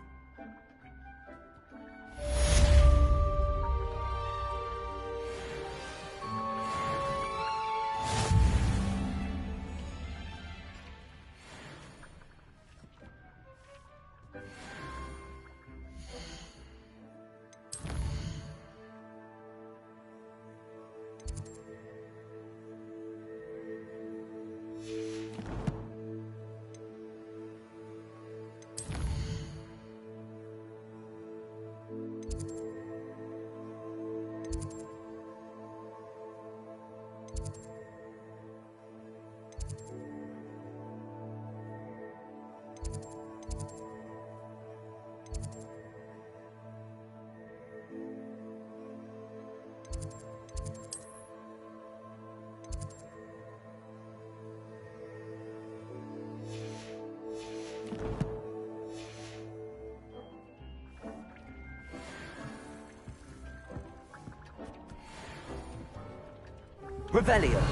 Revelio.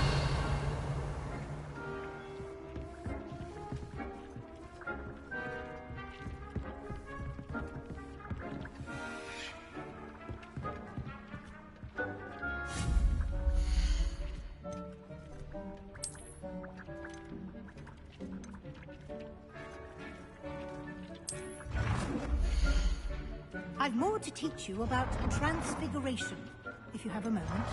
I've more to teach you about transfiguration, if you have a moment.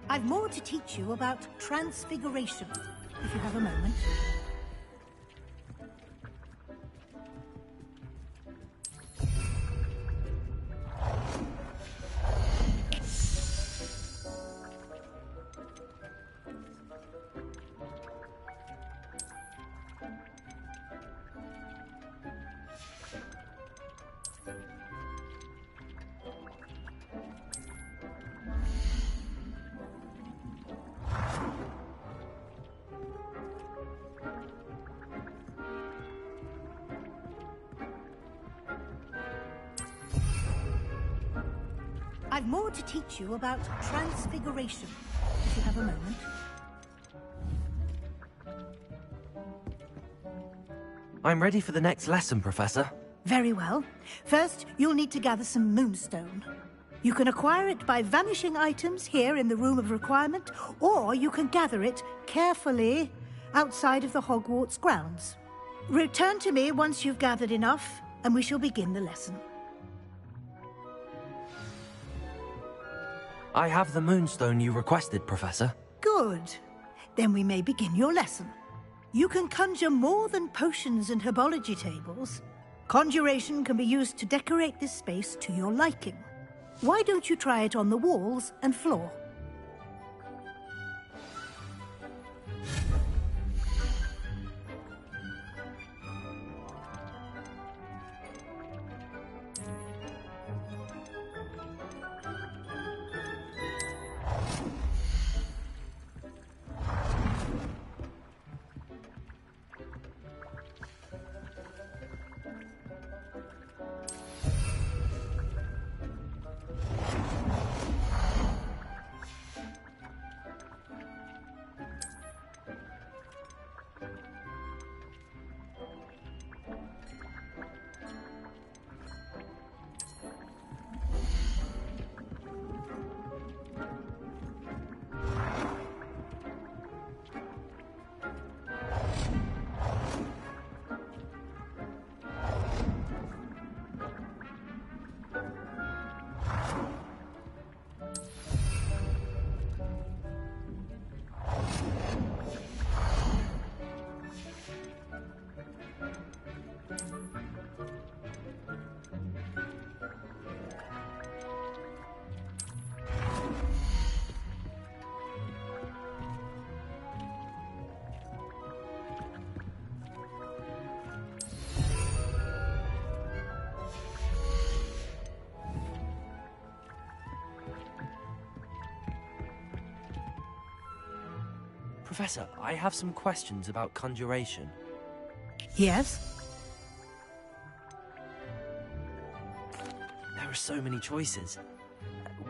I've more to teach you about transfiguration, if you have a moment. I've more to teach you about transfiguration, if you have a moment. I'm ready for the next lesson, Professor. Very well. First, you'll need to gather some moonstone. You can acquire it by vanishing items here in the Room of Requirement, or you can gather it carefully outside of the Hogwarts grounds. Return to me once you've gathered enough, and we shall begin the lesson. I have the moonstone you requested, Professor. Good. Then we may begin your lesson. You can conjure more than potions and herbology tables. Conjuration can be used to decorate this space to your liking. Why don't you try it on the walls and floor? Professor, I have some questions about conjuration. Yes? There are so many choices.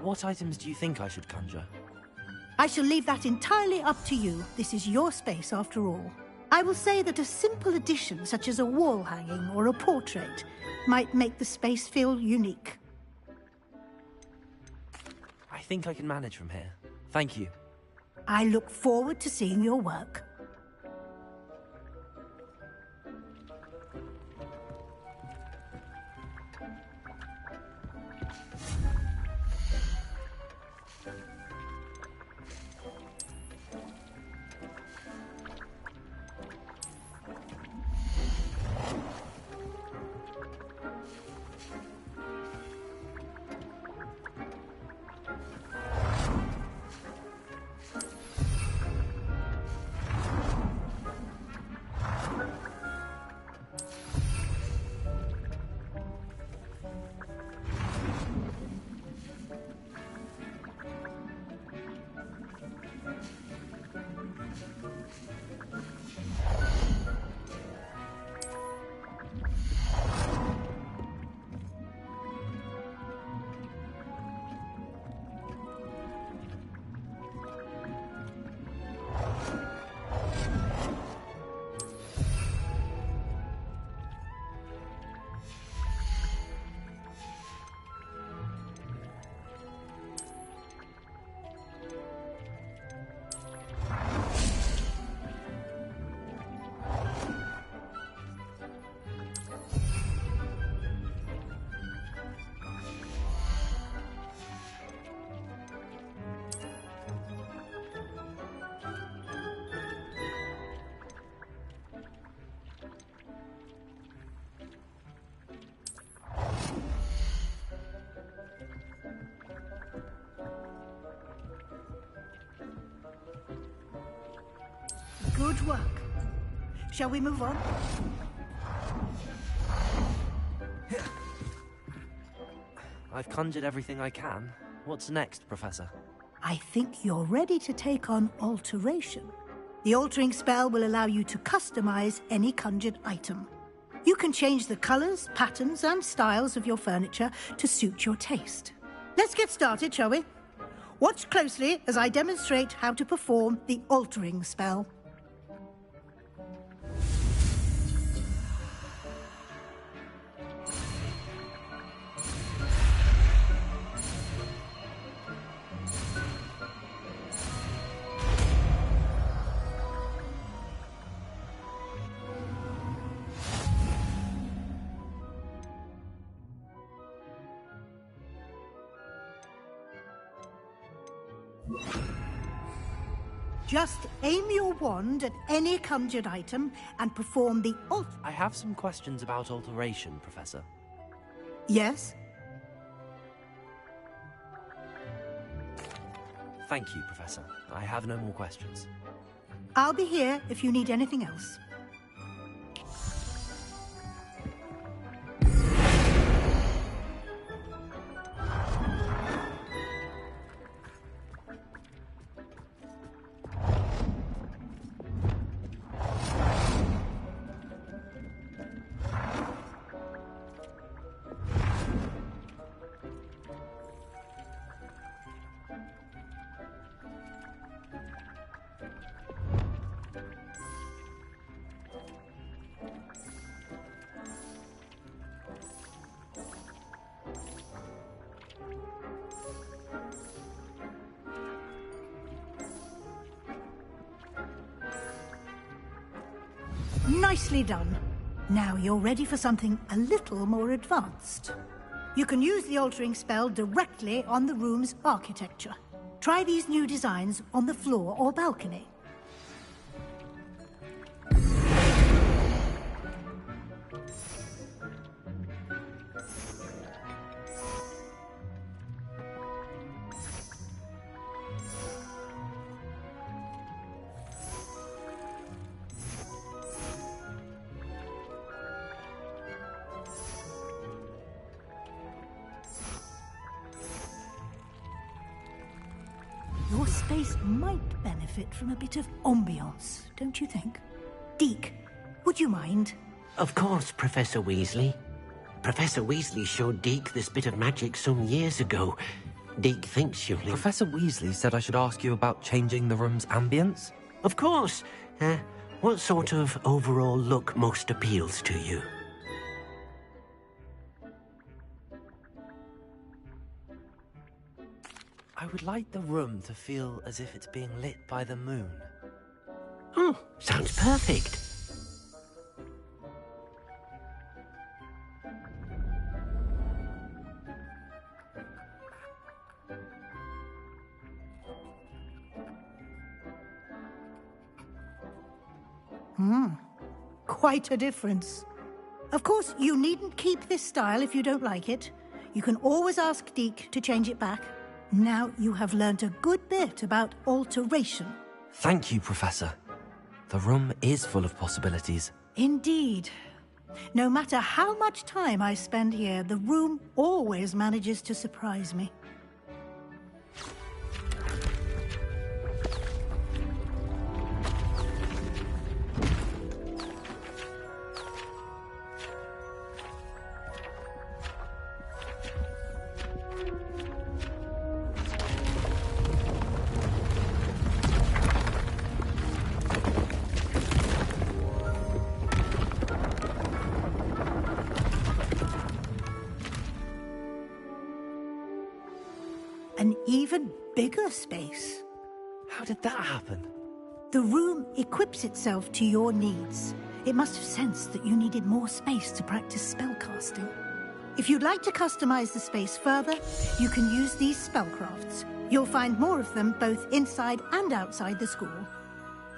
What items do you think I should conjure? I shall leave that entirely up to you. This is your space, after all. I will say that a simple addition, such as a wall hanging or a portrait, might make the space feel unique. I think I can manage from here. Thank you. I look forward to seeing your work. Good work. Shall we move on? I've conjured everything I can. What's next, Professor? I think you're ready to take on alteration. The altering spell will allow you to customize any conjured item. You can change the colors, patterns, and styles of your furniture to suit your taste. Let's get started, shall we? Watch closely as I demonstrate how to perform the altering spell. Just aim your wand at any conjured item and perform the I have some questions about alteration, Professor. Yes? Thank you, Professor. I have no more questions. I'll be here if you need anything else. Nicely done. Now you're ready for something a little more advanced. You can use the altering spell directly on the room's architecture. Try these new designs on the floor or balcony. Your space might benefit from a bit of ambiance, don't you think? Deke, would you mind? Of course, Professor Weasley. Professor Weasley showed Deke this bit of magic some years ago. Deke thinks you'll... Professor Weasley said I should ask you about changing the room's ambience? Of course. What sort of overall look most appeals to you? I would like the room to feel as if it's being lit by the moon. Oh, sounds perfect. Quite a difference. Of course, you needn't keep this style if you don't like it. You can always ask Deke to change it back. Now you have learnt a good bit about alteration. Thank you, Professor. The room is full of possibilities. Indeed. No matter how much time I spend here, the room always manages to surprise me. An even bigger space. How did that happen? The room equips itself to your needs. It must have sensed that you needed more space to practice spellcasting. If you'd like to customize the space further, you can use these spellcrafts. You'll find more of them both inside and outside the school.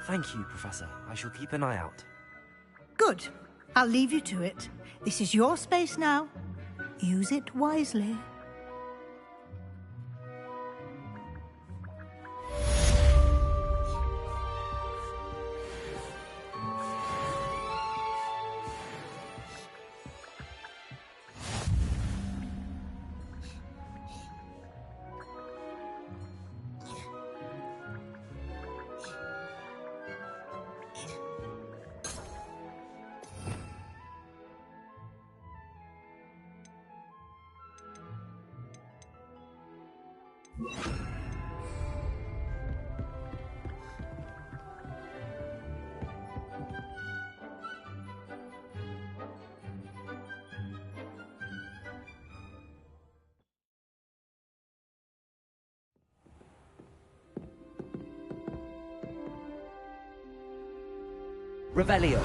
Thank you, Professor. I shall keep an eye out. Good. I'll leave you to it. This is your space now. Use it wisely. Revelio.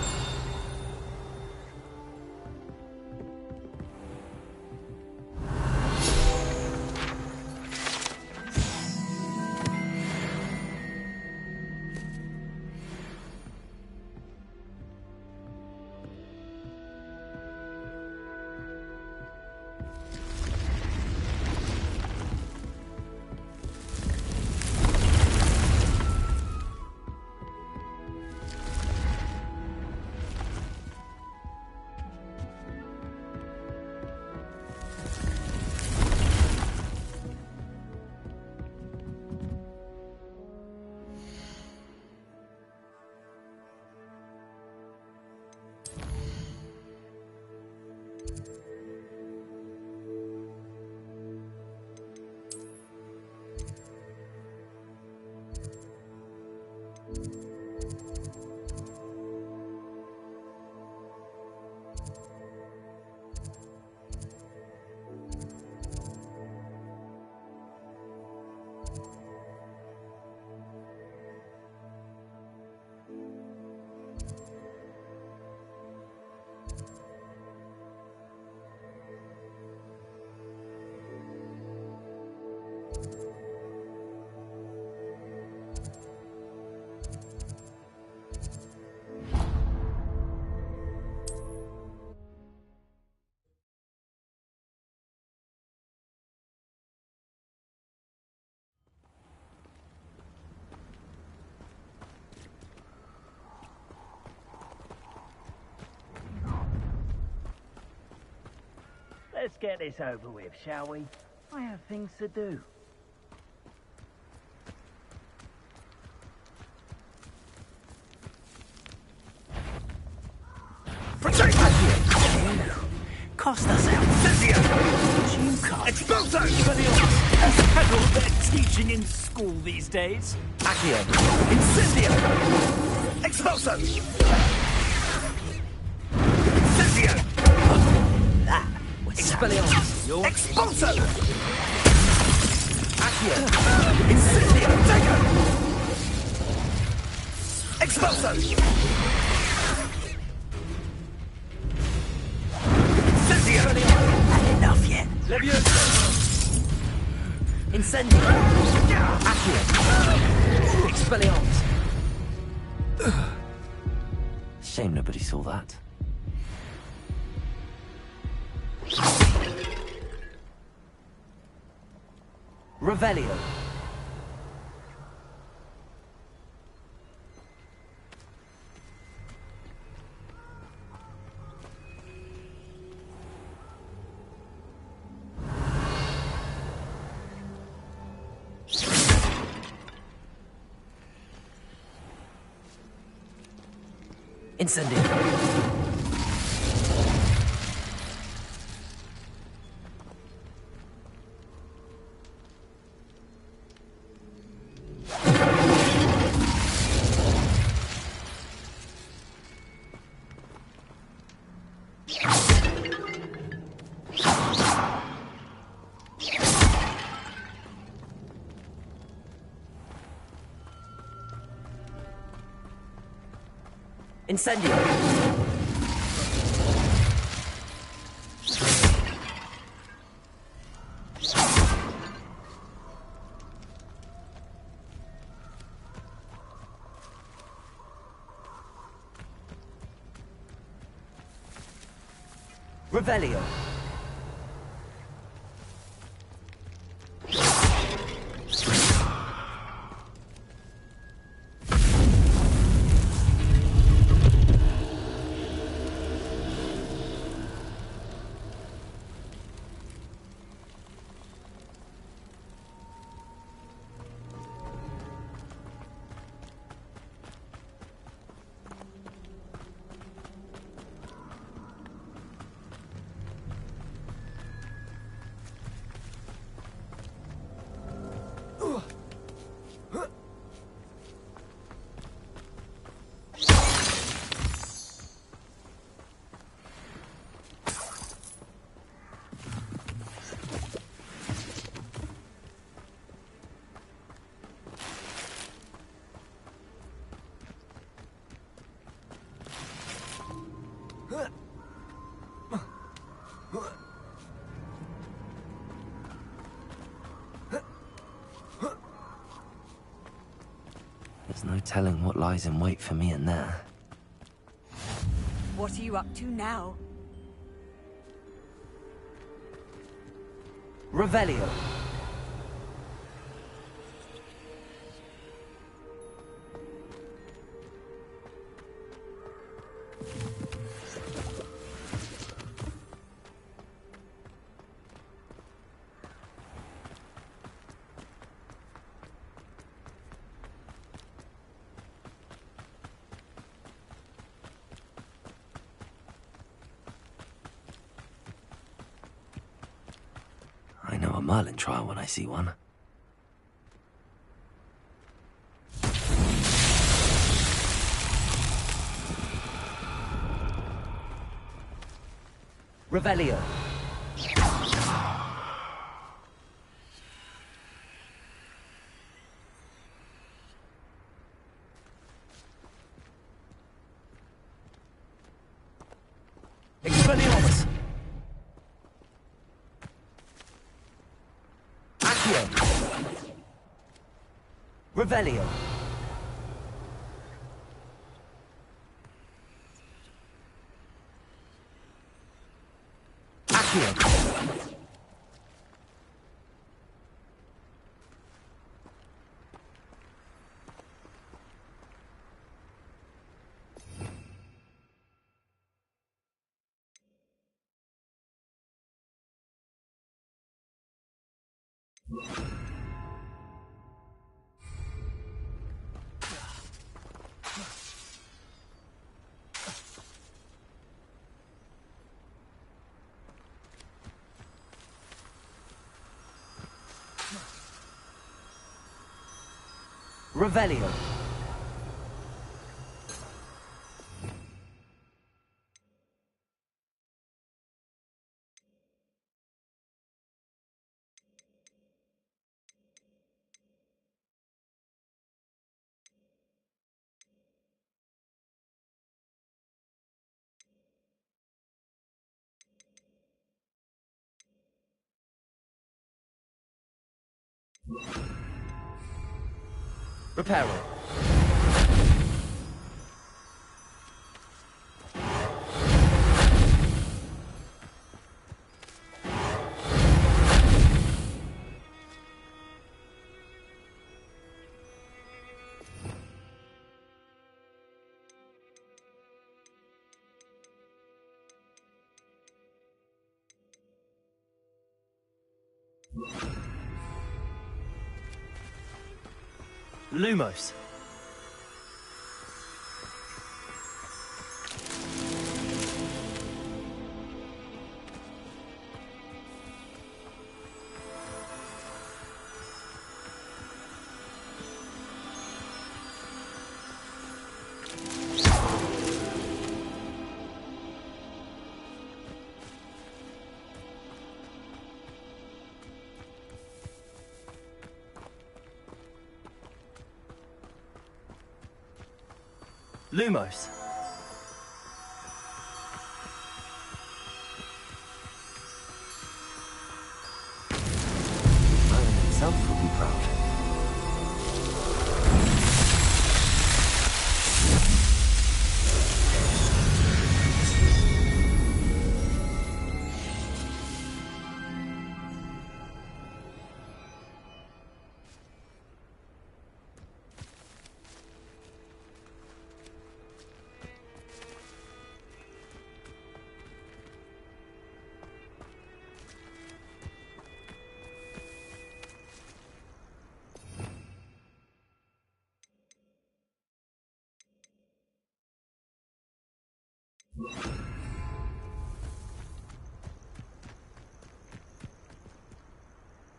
Let's get this over with, shall we? I have things to do. cost ourselves. You can't. Expulso! Had all their teaching in school these days. Accio. Incendio! Expulso! Incendio! That was Expelliarmus. Expulso! Accio. Incendio! Take it! Expulso! Incendio! Had enough yet. Levioso! Incendio. Accio. Expelliarmus. Shame nobody saw that. Revelio. Incendio. Incendio. Revelio. There's no telling what lies in wait for me in there. What are you up to now? Revelio. I know a Merlin trial when I see one. Revelio. Expelliarmus. Accio. Revelio. Accio. Revelio. Reparo. Lumos. Lumos. Merlin himself will be proud.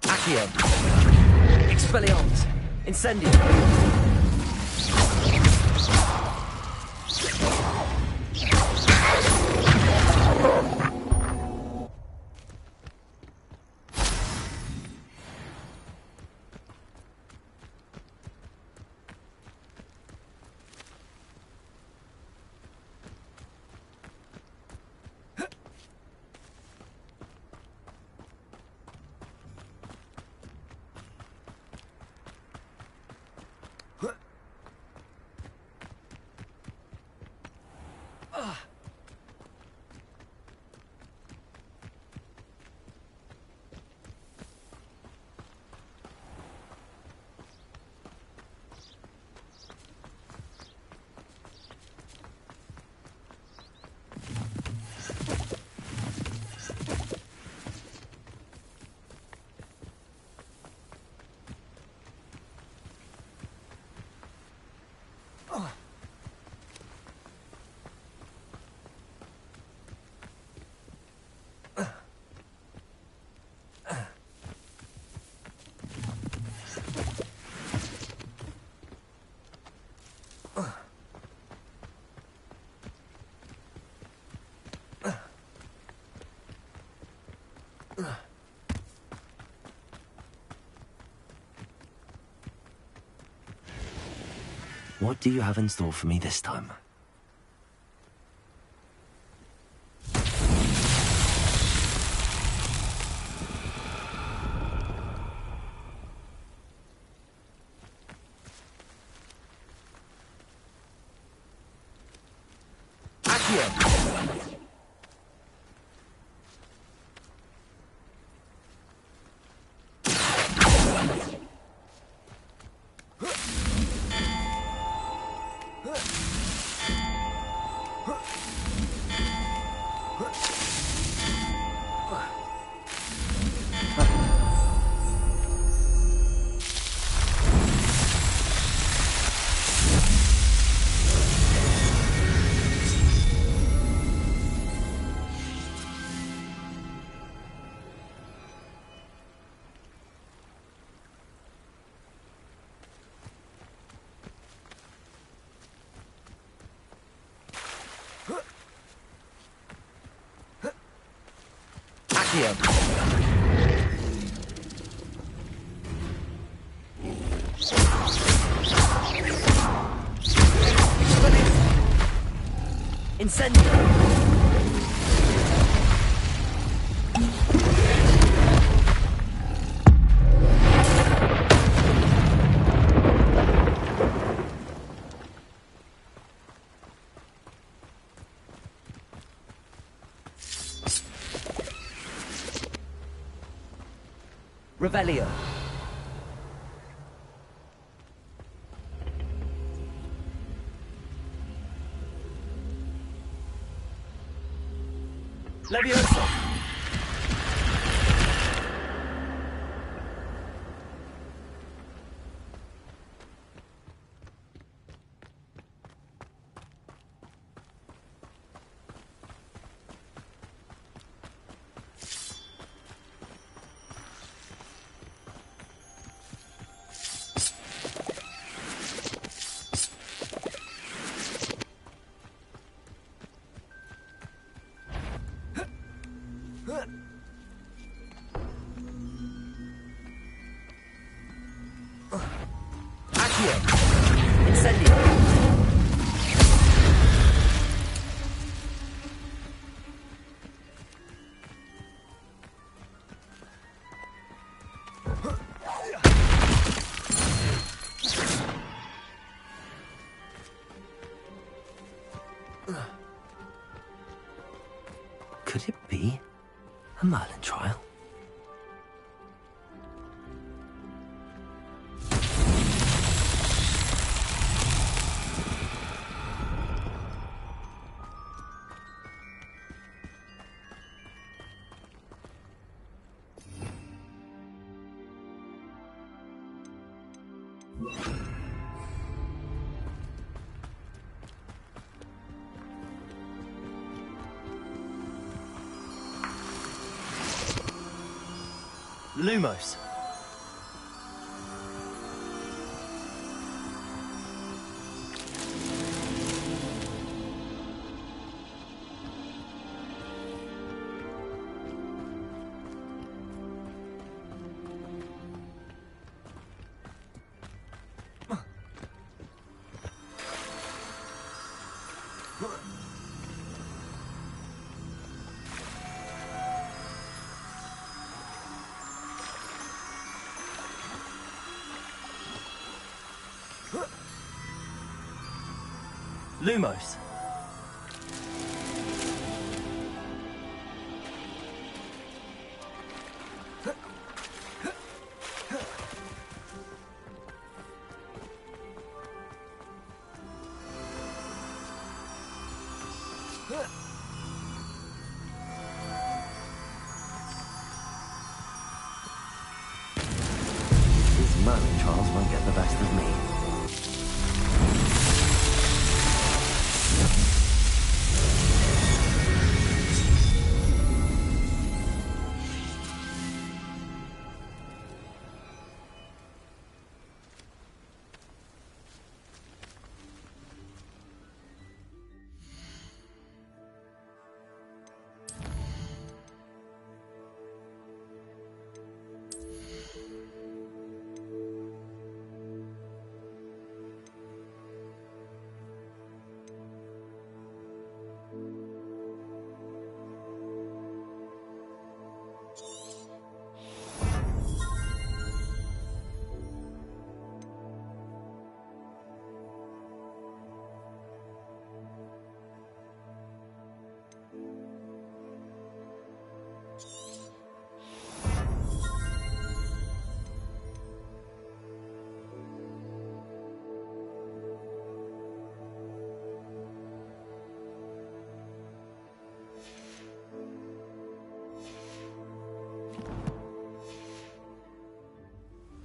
Accio. Expelliarmus. Incendio. What do you have in store for me this time? Accio. Incendio. Revelio. Levioso. Accio. Incendio. Could it be a Merlin trial? Lumos. Lumos. These Merlin trials won't get the best of me.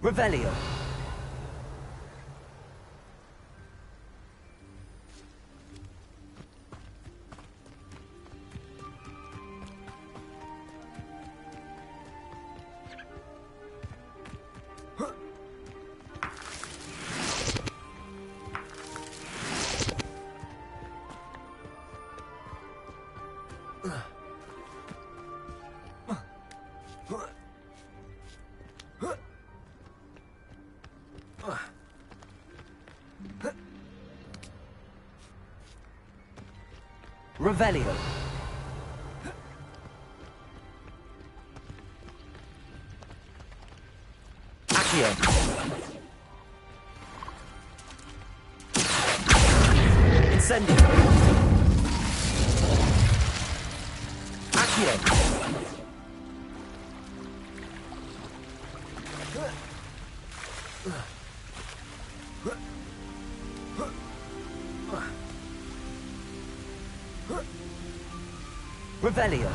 Revelio. Revelio. Accio. Incendio. Accio. Revelio.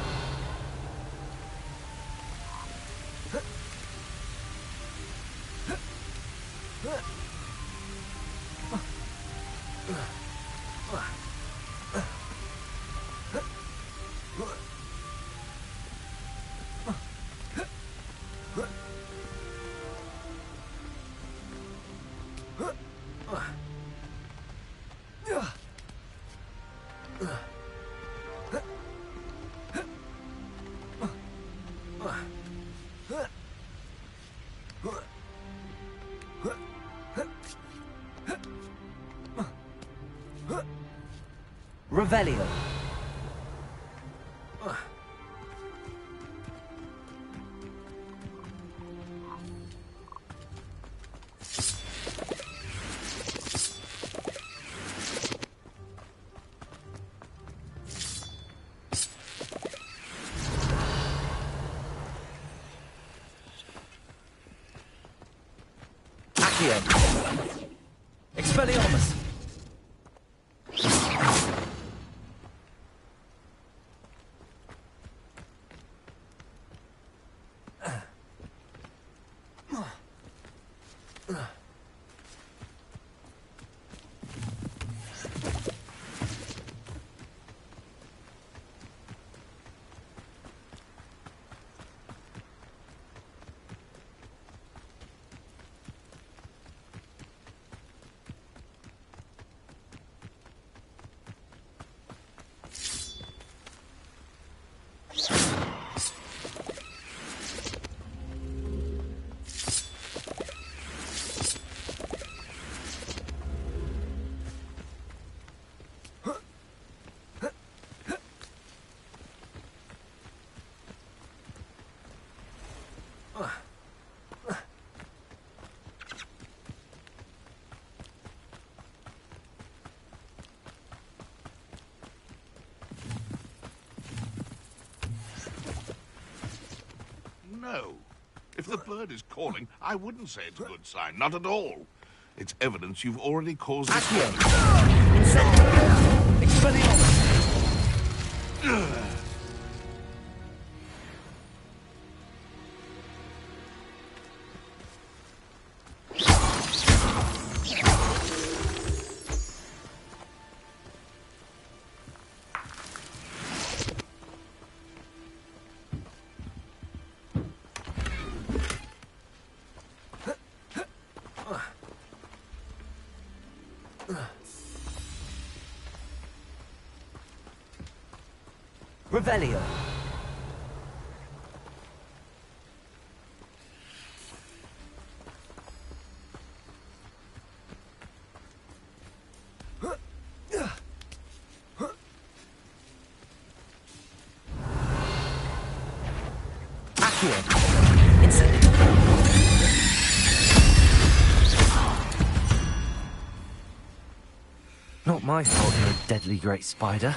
Revelio. Accio. Expelliarmus. No. If the bird is calling, I wouldn't say it's a good sign. Not at all. It's evidence you've already caused disturbance. Revelio. Accio. Incendio. Not my fault you're a deadly great spider.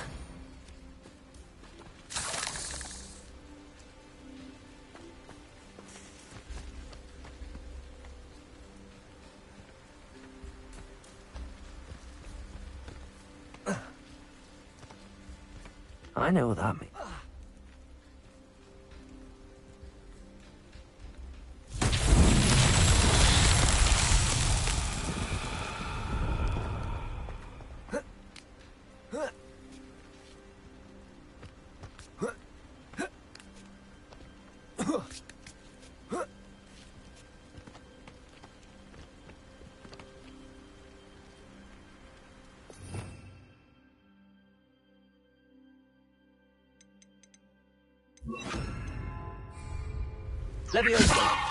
I know what that means. Leviosa.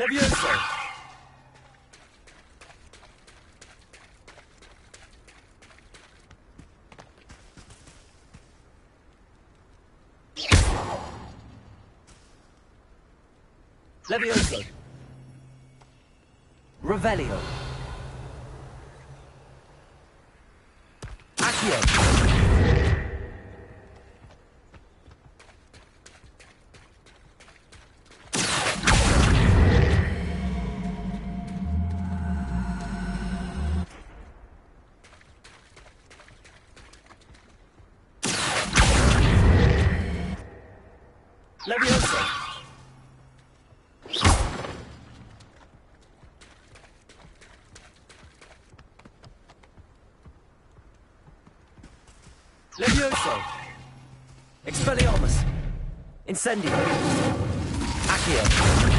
Levioso! Levioso! Revelio! Accio! Levioso! Levioso! Expelliarmus! Incendio! Accio!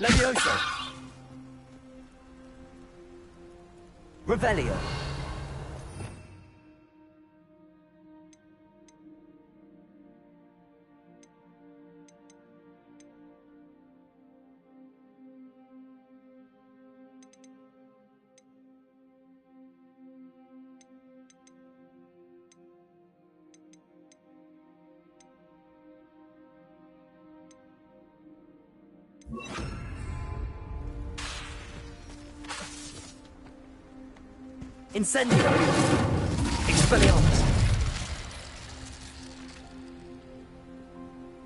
Levioso! Revelio! Incendio! Expelliarmus!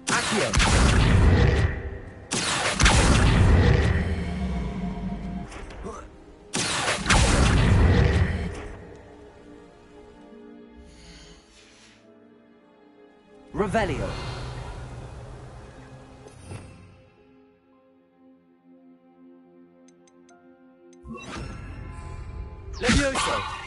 Accio! Revelio! Levioso!